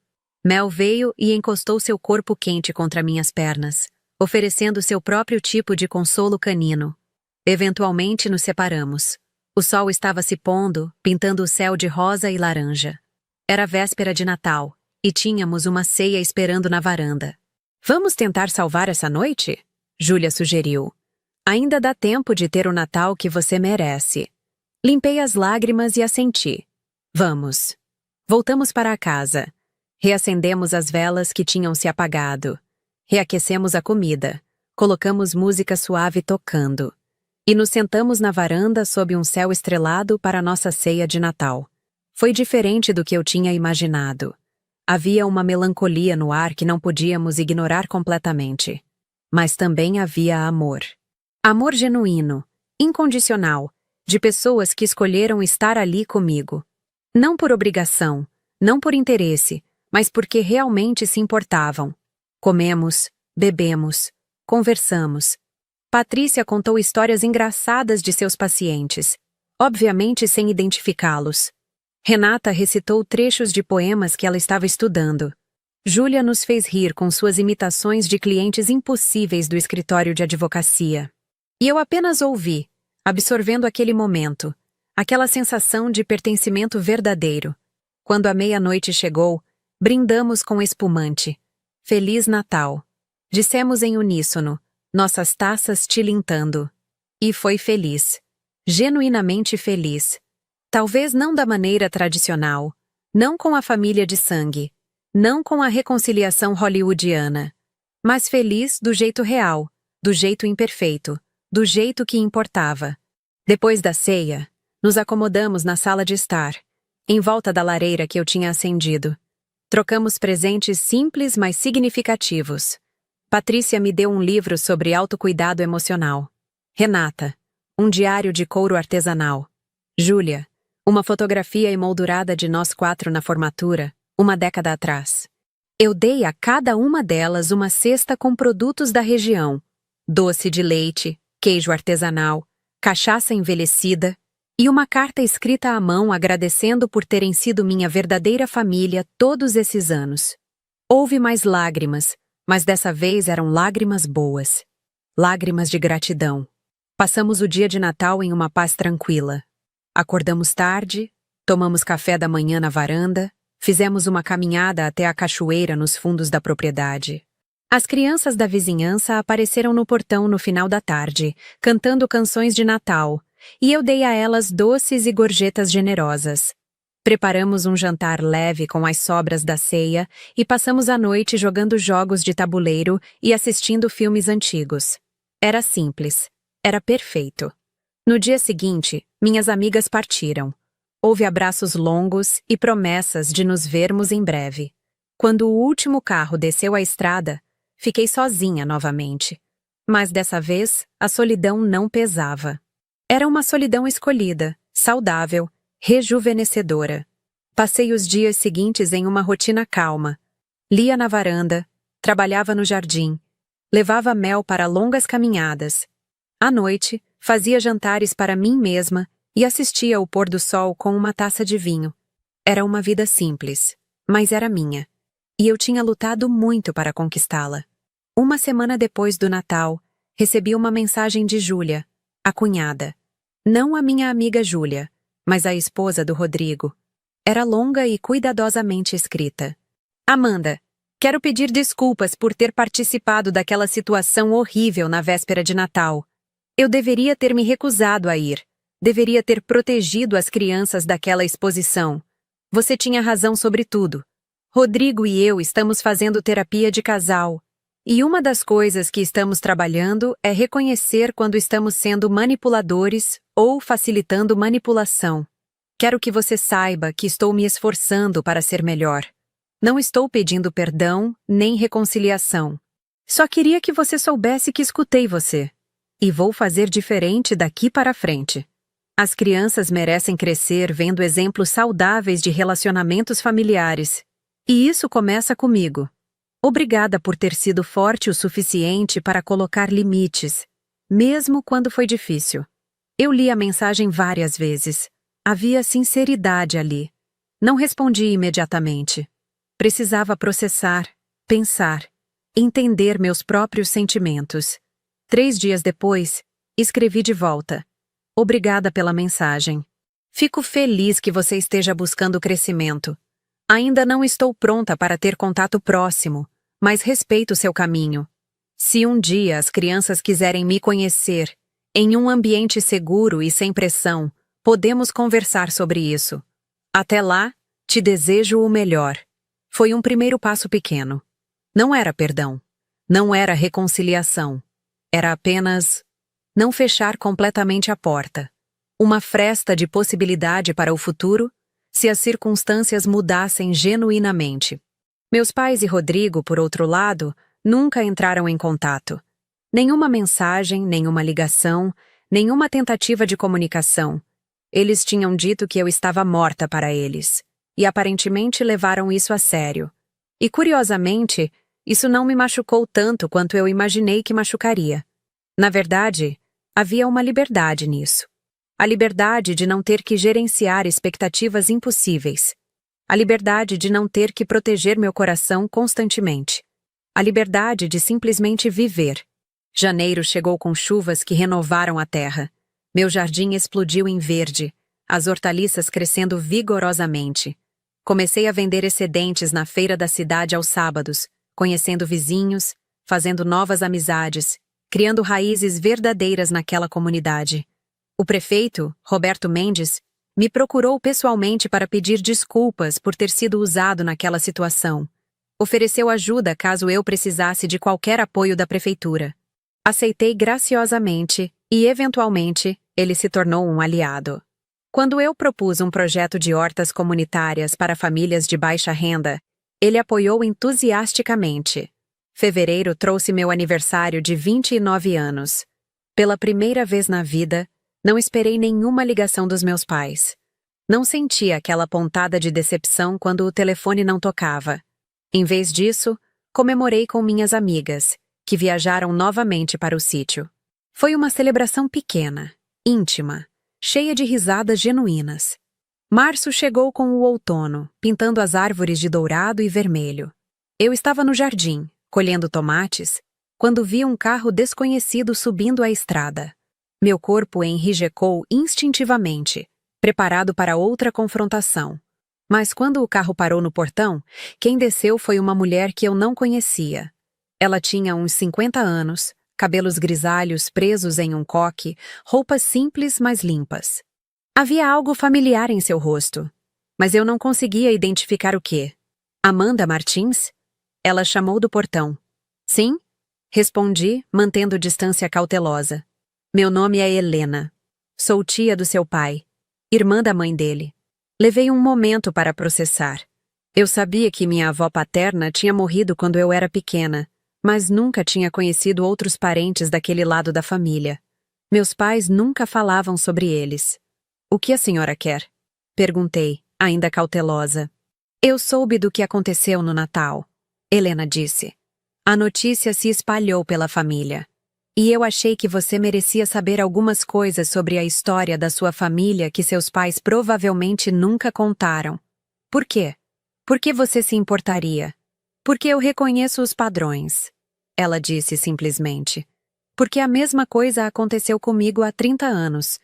Mel veio e encostou seu corpo quente contra minhas pernas, oferecendo seu próprio tipo de consolo canino. Eventualmente nos separamos. O sol estava se pondo, pintando o céu de rosa e laranja. Era véspera de Natal, e tínhamos uma ceia esperando na varanda. Vamos tentar salvar essa noite? Júlia sugeriu. Ainda dá tempo de ter o Natal que você merece. Limpei as lágrimas e assenti. Vamos. Voltamos para a casa. Reacendemos as velas que tinham se apagado. Reaquecemos a comida. Colocamos música suave tocando. E nos sentamos na varanda sob um céu estrelado para nossa ceia de Natal. Foi diferente do que eu tinha imaginado. Havia uma melancolia no ar que não podíamos ignorar completamente. Mas também havia amor. Amor genuíno, incondicional, de pessoas que escolheram estar ali comigo. Não por obrigação, não por interesse, mas porque realmente se importavam. Comemos, bebemos, conversamos. Patrícia contou histórias engraçadas de seus pacientes, obviamente sem identificá-los. Renata recitou trechos de poemas que ela estava estudando. Júlia nos fez rir com suas imitações de clientes impossíveis do escritório de advocacia. E eu apenas ouvi, absorvendo aquele momento, aquela sensação de pertencimento verdadeiro. Quando a meia-noite chegou, brindamos com espumante. Feliz Natal! Dissemos em uníssono, nossas taças tilintando. E foi feliz. Genuinamente feliz. Talvez não da maneira tradicional, não com a família de sangue, não com a reconciliação hollywoodiana, mas feliz do jeito real, do jeito imperfeito, do jeito que importava. Depois da ceia, nos acomodamos na sala de estar, em volta da lareira que eu tinha acendido. Trocamos presentes simples, mas significativos. Patrícia me deu um livro sobre autocuidado emocional. Renata, um diário de couro artesanal. Júlia, uma fotografia emoldurada de nós 4 na formatura, uma década atrás. Eu dei a cada uma delas uma cesta com produtos da região. Doce de leite, queijo artesanal, cachaça envelhecida e uma carta escrita à mão agradecendo por terem sido minha verdadeira família todos esses anos. Houve mais lágrimas, mas dessa vez eram lágrimas boas. Lágrimas de gratidão. Passamos o dia de Natal em uma paz tranquila. Acordamos tarde, tomamos café da manhã na varanda, fizemos uma caminhada até a cachoeira nos fundos da propriedade. As crianças da vizinhança apareceram no portão no final da tarde, cantando canções de Natal, e eu dei a elas doces e gorjetas generosas. Preparamos um jantar leve com as sobras da ceia e passamos a noite jogando jogos de tabuleiro e assistindo filmes antigos. Era simples. Era perfeito. No dia seguinte, minhas amigas partiram. Houve abraços longos e promessas de nos vermos em breve. Quando o último carro desceu a estrada, fiquei sozinha novamente. Mas dessa vez, a solidão não pesava. Era uma solidão escolhida, saudável, rejuvenescedora. Passei os dias seguintes em uma rotina calma. Lia na varanda, trabalhava no jardim, levava Mel para longas caminhadas. À noite, fazia jantares para mim mesma e assistia ao pôr do sol com uma taça de vinho. Era uma vida simples, mas era minha. E eu tinha lutado muito para conquistá-la. Uma semana depois do Natal, recebi uma mensagem de Júlia, a cunhada. Não a minha amiga Júlia, mas a esposa do Rodrigo. Era longa e cuidadosamente escrita. Amanda, quero pedir desculpas por ter participado daquela situação horrível na véspera de Natal. Eu deveria ter me recusado a ir. Deveria ter protegido as crianças daquela exposição. Você tinha razão sobre tudo. Rodrigo e eu estamos fazendo terapia de casal. E uma das coisas que estamos trabalhando é reconhecer quando estamos sendo manipuladores ou facilitando manipulação. Quero que você saiba que estou me esforçando para ser melhor. Não estou pedindo perdão nem reconciliação. Só queria que você soubesse que escutei você. E vou fazer diferente daqui para frente. As crianças merecem crescer vendo exemplos saudáveis de relacionamentos familiares. E isso começa comigo. Obrigada por ter sido forte o suficiente para colocar limites, mesmo quando foi difícil. Eu li a mensagem várias vezes. Havia sinceridade ali. Não respondi imediatamente. Precisava processar, pensar, entender meus próprios sentimentos. 3 dias depois, escrevi de volta. Obrigada pela mensagem. Fico feliz que você esteja buscando crescimento. Ainda não estou pronta para ter contato próximo, mas respeito seu caminho. Se um dia as crianças quiserem me conhecer, em um ambiente seguro e sem pressão, podemos conversar sobre isso. Até lá, te desejo o melhor. Foi um primeiro passo pequeno. Não era perdão. Não era reconciliação. Era apenas não fechar completamente a porta. Uma fresta de possibilidade para o futuro, se as circunstâncias mudassem genuinamente. Meus pais e Rodrigo, por outro lado, nunca entraram em contato. Nenhuma mensagem, nenhuma ligação, nenhuma tentativa de comunicação. Eles tinham dito que eu estava morta para eles, e aparentemente levaram isso a sério. E curiosamente, isso não me machucou tanto quanto eu imaginei que machucaria. Na verdade, havia uma liberdade nisso. A liberdade de não ter que gerenciar expectativas impossíveis. A liberdade de não ter que proteger meu coração constantemente. A liberdade de simplesmente viver. Janeiro chegou com chuvas que renovaram a terra. Meu jardim explodiu em verde, as hortaliças crescendo vigorosamente. Comecei a vender excedentes na feira da cidade aos sábados, conhecendo vizinhos, fazendo novas amizades, criando raízes verdadeiras naquela comunidade. O prefeito, Roberto Mendes, me procurou pessoalmente para pedir desculpas por ter sido usado naquela situação. Ofereceu ajuda caso eu precisasse de qualquer apoio da prefeitura. Aceitei graciosamente e, eventualmente, ele se tornou um aliado. Quando eu propus um projeto de hortas comunitárias para famílias de baixa renda, ele apoiou entusiasticamente. Fevereiro trouxe meu aniversário de 29 anos. Pela primeira vez na vida, não esperei nenhuma ligação dos meus pais. Não senti aquela pontada de decepção quando o telefone não tocava. Em vez disso, comemorei com minhas amigas, que viajaram novamente para o sítio. Foi uma celebração pequena, íntima, cheia de risadas genuínas. Março chegou com o outono, pintando as árvores de dourado e vermelho. Eu estava no jardim, colhendo tomates, quando vi um carro desconhecido subindo a estrada. Meu corpo enrijecou instintivamente, preparado para outra confrontação. Mas quando o carro parou no portão, quem desceu foi uma mulher que eu não conhecia. Ela tinha uns 50 anos, cabelos grisalhos presos em um coque, roupas simples mas limpas. Havia algo familiar em seu rosto, mas eu não conseguia identificar o quê. Amanda Martins? Ela chamou do portão. Sim? Respondi, mantendo distância cautelosa. Meu nome é Helena. Sou tia do seu pai, irmã da mãe dele. Levei um momento para processar. Eu sabia que minha avó paterna tinha morrido quando eu era pequena, mas nunca tinha conhecido outros parentes daquele lado da família. Meus pais nunca falavam sobre eles. O que a senhora quer? Perguntei, ainda cautelosa. Eu soube do que aconteceu no Natal, Helena disse. A notícia se espalhou pela família. E eu achei que você merecia saber algumas coisas sobre a história da sua família que seus pais provavelmente nunca contaram. Por quê? Por que você se importaria? Porque eu reconheço os padrões. Ela disse simplesmente. Porque a mesma coisa aconteceu comigo há 30 anos.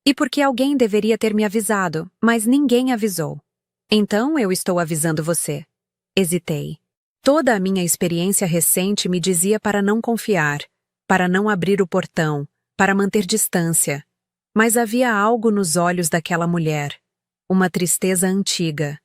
E porque alguém deveria ter me avisado, mas ninguém avisou. Então eu estou avisando você. Hesitei. Toda a minha experiência recente me dizia para não confiar, para não abrir o portão, para manter distância. Mas havia algo nos olhos daquela mulher. Uma tristeza antiga.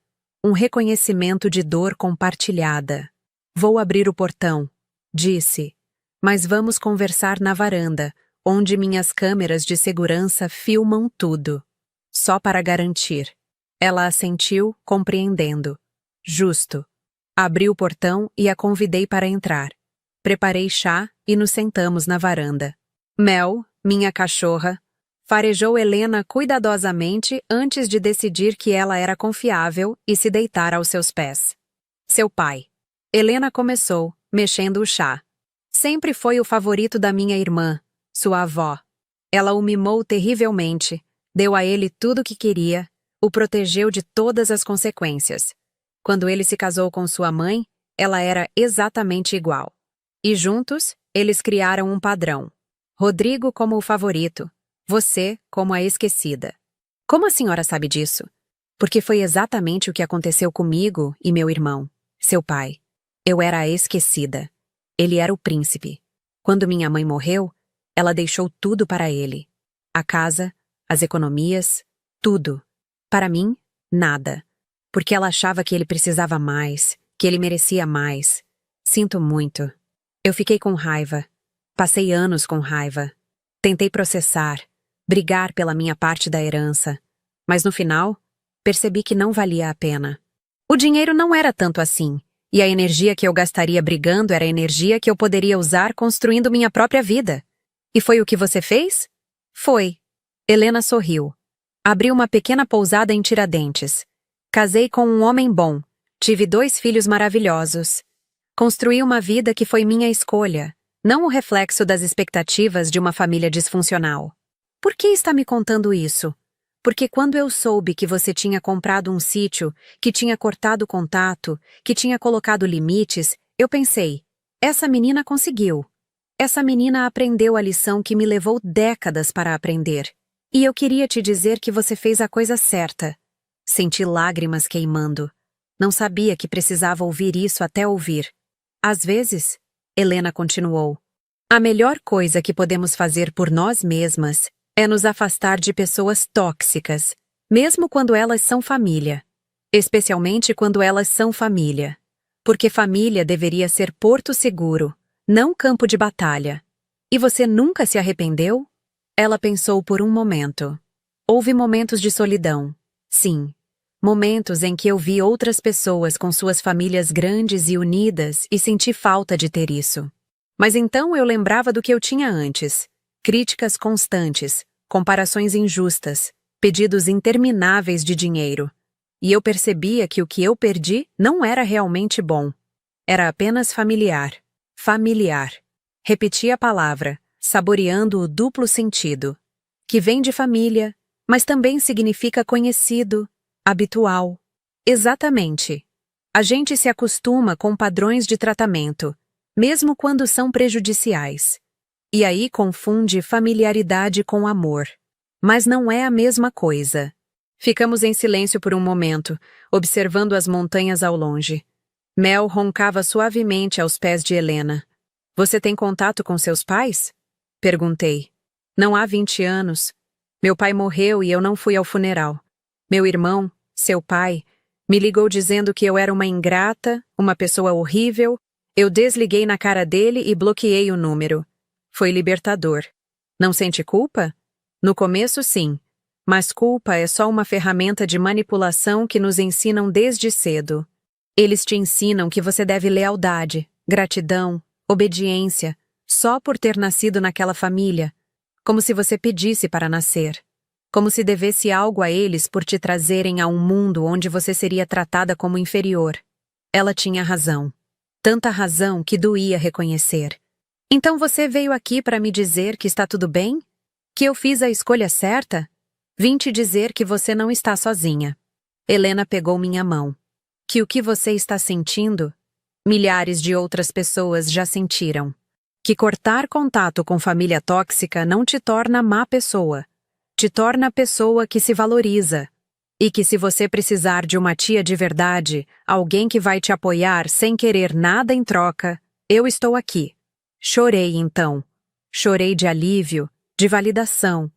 Um reconhecimento de dor compartilhada. Vou abrir o portão. Disse. Mas vamos conversar na varanda, onde minhas câmeras de segurança filmam tudo. Só para garantir. Ela assentiu, compreendendo. Justo. Abri o portão e a convidei para entrar. Preparei chá e nos sentamos na varanda. Mel, minha cachorra, farejou Helena cuidadosamente antes de decidir que ela era confiável e se deitar aos seus pés. Seu pai. Helena começou, mexendo o chá. Sempre foi o favorito da minha irmã, sua avó. Ela o mimou terrivelmente, deu a ele tudo o que queria, o protegeu de todas as consequências. Quando ele se casou com sua mãe, ela era exatamente igual. E juntos, eles criaram um padrão. Rodrigo como o favorito, você como a esquecida. Como a senhora sabe disso? Porque foi exatamente o que aconteceu comigo e meu irmão, seu pai. Eu era a esquecida. Ele era o príncipe. Quando minha mãe morreu, ela deixou tudo para ele. A casa, as economias, tudo. Para mim, nada. Porque ela achava que ele precisava mais, que ele merecia mais. Sinto muito. Eu fiquei com raiva. Passei anos com raiva. Tentei processar, brigar pela minha parte da herança. Mas no final, percebi que não valia a pena. O dinheiro não era tanto assim. E a energia que eu gastaria brigando era a energia que eu poderia usar construindo minha própria vida. E foi o que você fez? Foi. Helena sorriu. Abri uma pequena pousada em Tiradentes. Casei com um homem bom. Tive 2 filhos maravilhosos. Construí uma vida que foi minha escolha, não o reflexo das expectativas de uma família disfuncional. Por que está me contando isso? Porque quando eu soube que você tinha comprado um sítio, que tinha cortado contato, que tinha colocado limites, eu pensei, essa menina conseguiu. Essa menina aprendeu a lição que me levou décadas para aprender. E eu queria te dizer que você fez a coisa certa. Senti lágrimas queimando. Não sabia que precisava ouvir isso até ouvir. Às vezes, Helena continuou, a melhor coisa que podemos fazer por nós mesmas é nos afastar de pessoas tóxicas, mesmo quando elas são família. Especialmente quando elas são família. Porque família deveria ser porto seguro, não campo de batalha. E você nunca se arrependeu? Ela pensou por um momento. Houve momentos de solidão. Sim. Momentos em que eu vi outras pessoas com suas famílias grandes e unidas e senti falta de ter isso. Mas então eu lembrava do que eu tinha antes. Críticas constantes, comparações injustas, pedidos intermináveis de dinheiro. E eu percebia que o que eu perdi não era realmente bom. Era apenas familiar. Familiar. Repeti a palavra, saboreando o duplo sentido. Que vem de família, mas também significa conhecido, habitual. Exatamente. A gente se acostuma com padrões de tratamento, mesmo quando são prejudiciais. E aí confunde familiaridade com amor. Mas não é a mesma coisa. Ficamos em silêncio por um momento, observando as montanhas ao longe. Mel roncava suavemente aos pés de Helena. Você tem contato com seus pais? Perguntei. Não há 20 anos. Meu pai morreu e eu não fui ao funeral. Meu irmão, seu pai, me ligou dizendo que eu era uma ingrata, uma pessoa horrível. Eu desliguei na cara dele e bloqueei o número. Foi libertador. Não sente culpa? No começo, sim. Mas culpa é só uma ferramenta de manipulação que nos ensinam desde cedo. Eles te ensinam que você deve lealdade, gratidão, obediência, só por ter nascido naquela família. Como se você pedisse para nascer. Como se devesse algo a eles por te trazerem a um mundo onde você seria tratada como inferior. Ela tinha razão. Tanta razão que doía reconhecer. Então você veio aqui para me dizer que está tudo bem? Que eu fiz a escolha certa? Vim te dizer que você não está sozinha. Helena pegou minha mão. Que o que você está sentindo, milhares de outras pessoas já sentiram. Que cortar contato com família tóxica não te torna má pessoa. Te torna a pessoa que se valoriza. E que se você precisar de uma tia de verdade, alguém que vai te apoiar sem querer nada em troca, eu estou aqui. Chorei então. Chorei de alívio, de validação,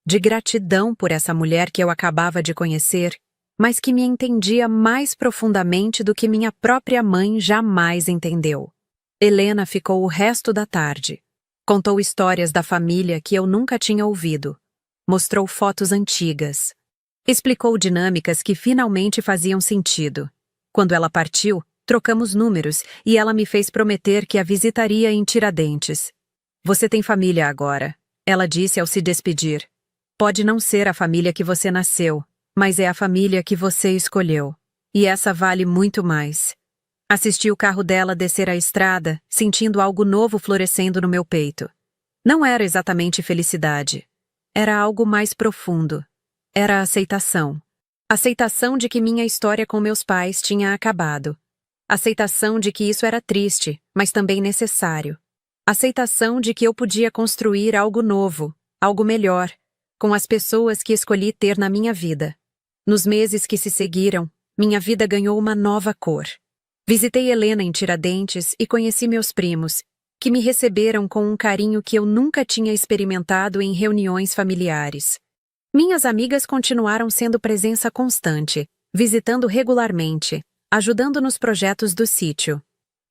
de gratidão por essa mulher que eu acabava de conhecer, mas que me entendia mais profundamente do que minha própria mãe jamais entendeu. Helena ficou o resto da tarde. Contou histórias da família que eu nunca tinha ouvido. Mostrou fotos antigas. Explicou dinâmicas que finalmente faziam sentido. Quando ela partiu, trocamos números e ela me fez prometer que a visitaria em Tiradentes. Você tem família agora, ela disse ao se despedir. Pode não ser a família que você nasceu, mas é a família que você escolheu. E essa vale muito mais. Assisti o carro dela descer a estrada, sentindo algo novo florescendo no meu peito. Não era exatamente felicidade. Era algo mais profundo. Era a aceitação. Aceitação de que minha história com meus pais tinha acabado. Aceitação de que isso era triste, mas também necessário. Aceitação de que eu podia construir algo novo, algo melhor, com as pessoas que escolhi ter na minha vida. Nos meses que se seguiram, minha vida ganhou uma nova cor. Visitei Helena em Tiradentes e conheci meus primos, que me receberam com um carinho que eu nunca tinha experimentado em reuniões familiares. Minhas amigas continuaram sendo presença constante, visitando regularmente, ajudando nos projetos do sítio.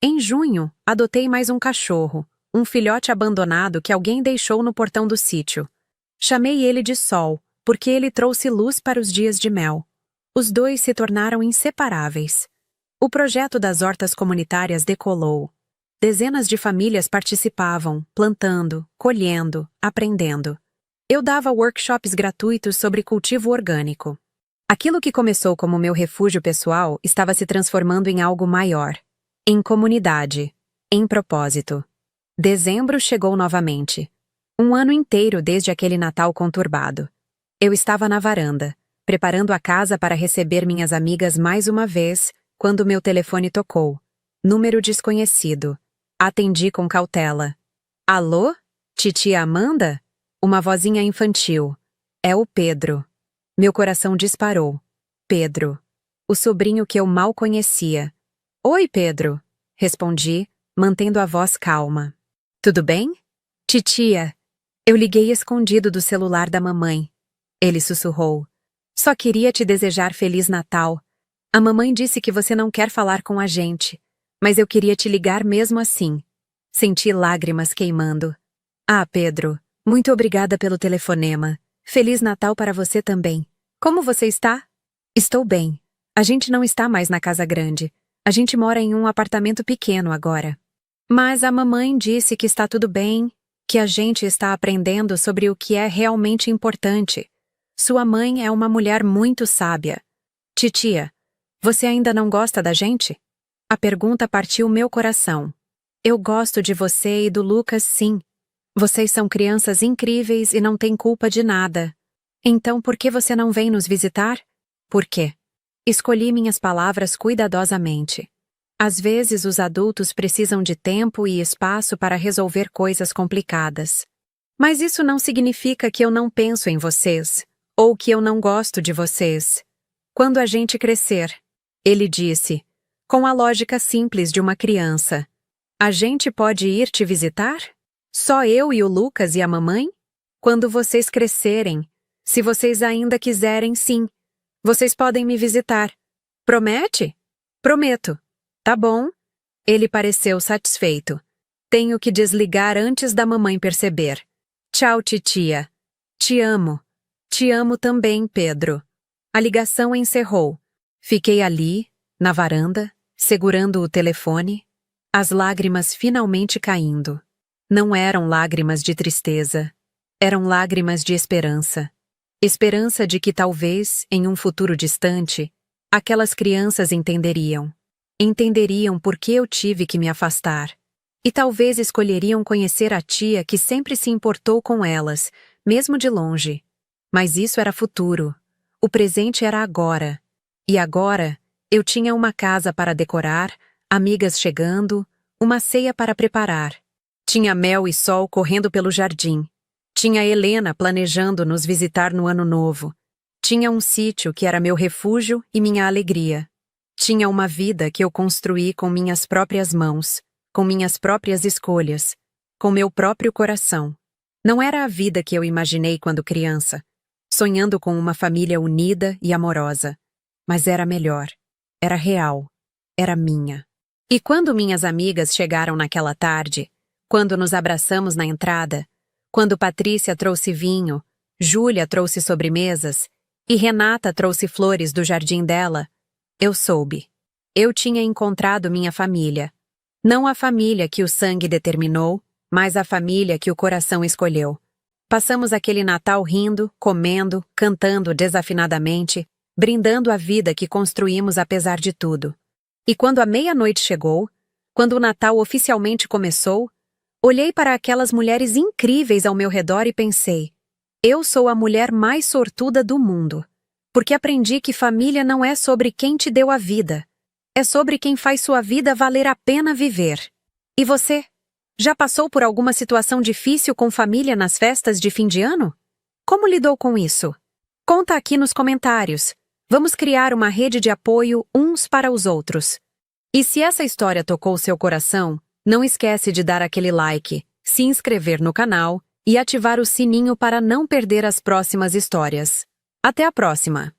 Em junho, adotei mais um cachorro, um filhote abandonado que alguém deixou no portão do sítio. Chamei ele de Sol, porque ele trouxe luz para os dias de mel. Os dois se tornaram inseparáveis. O projeto das hortas comunitárias decolou. Dezenas de famílias participavam, plantando, colhendo, aprendendo. Eu dava workshops gratuitos sobre cultivo orgânico. Aquilo que começou como meu refúgio pessoal estava se transformando em algo maior. Em comunidade. Em propósito. Dezembro chegou novamente. Um ano inteiro desde aquele Natal conturbado. Eu estava na varanda, preparando a casa para receber minhas amigas mais uma vez, quando meu telefone tocou. Número desconhecido. Atendi com cautela. Alô? Titia Amanda? Uma vozinha infantil. É o Pedro. Meu coração disparou. Pedro. O sobrinho que eu mal conhecia. Oi, Pedro. Respondi, mantendo a voz calma. Tudo bem? Titia. Eu liguei escondido do celular da mamãe. Ele sussurrou. Só queria te desejar Feliz Natal. A mamãe disse que você não quer falar com a gente, mas eu queria te ligar mesmo assim. Senti lágrimas queimando. Ah, Pedro, muito obrigada pelo telefonema. Feliz Natal para você também. Como você está? Estou bem. A gente não está mais na casa grande. A gente mora em um apartamento pequeno agora. Mas a mamãe disse que está tudo bem, que a gente está aprendendo sobre o que é realmente importante. Sua mãe é uma mulher muito sábia. Titia, você ainda não gosta da gente? A pergunta partiu meu coração. Eu gosto de você e do Lucas, sim. Vocês são crianças incríveis e não têm culpa de nada. Então por que você não vem nos visitar? Por quê? Escolhi minhas palavras cuidadosamente. Às vezes os adultos precisam de tempo e espaço para resolver coisas complicadas. Mas isso não significa que eu não penso em vocês, ou que eu não gosto de vocês. Quando a gente crescer, ele disse, com a lógica simples de uma criança, a gente pode ir te visitar? Só eu e o Lucas e a mamãe? Quando vocês crescerem, se vocês ainda quiserem, sim. Vocês podem me visitar. Promete? Prometo. Tá bom. Ele pareceu satisfeito. Tenho que desligar antes da mamãe perceber. Tchau, titia. Te amo. Te amo também, Pedro. A ligação encerrou. Fiquei ali, na varanda, segurando o telefone, as lágrimas finalmente caindo. Não eram lágrimas de tristeza. Eram lágrimas de esperança. Esperança de que talvez, em um futuro distante, aquelas crianças entenderiam. Entenderiam por que eu tive que me afastar. E talvez escolheriam conhecer a tia que sempre se importou com elas, mesmo de longe. Mas isso era futuro. O presente era agora. E agora, eu tinha uma casa para decorar, amigas chegando, uma ceia para preparar. Tinha mel e sol correndo pelo jardim. Tinha Helena planejando nos visitar no ano novo. Tinha um sítio que era meu refúgio e minha alegria. Tinha uma vida que eu construí com minhas próprias mãos, com minhas próprias escolhas, com meu próprio coração. Não era a vida que eu imaginei quando criança, sonhando com uma família unida e amorosa. Mas era melhor. Era real. Era minha. E quando minhas amigas chegaram naquela tarde, quando nos abraçamos na entrada, quando Patrícia trouxe vinho, Júlia trouxe sobremesas e Renata trouxe flores do jardim dela, eu soube. Eu tinha encontrado minha família. Não a família que o sangue determinou, mas a família que o coração escolheu. Passamos aquele Natal rindo, comendo, cantando desafinadamente, brindando a vida que construímos apesar de tudo. E quando a meia-noite chegou, quando o Natal oficialmente começou, olhei para aquelas mulheres incríveis ao meu redor e pensei: eu sou a mulher mais sortuda do mundo, porque aprendi que família não é sobre quem te deu a vida, é sobre quem faz sua vida valer a pena viver. E você? Já passou por alguma situação difícil com família nas festas de fim de ano? Como lidou com isso? Conta aqui nos comentários. Vamos criar uma rede de apoio uns para os outros. E se essa história tocou seu coração, não esquece de dar aquele like, se inscrever no canal e ativar o sininho para não perder as próximas histórias. Até a próxima!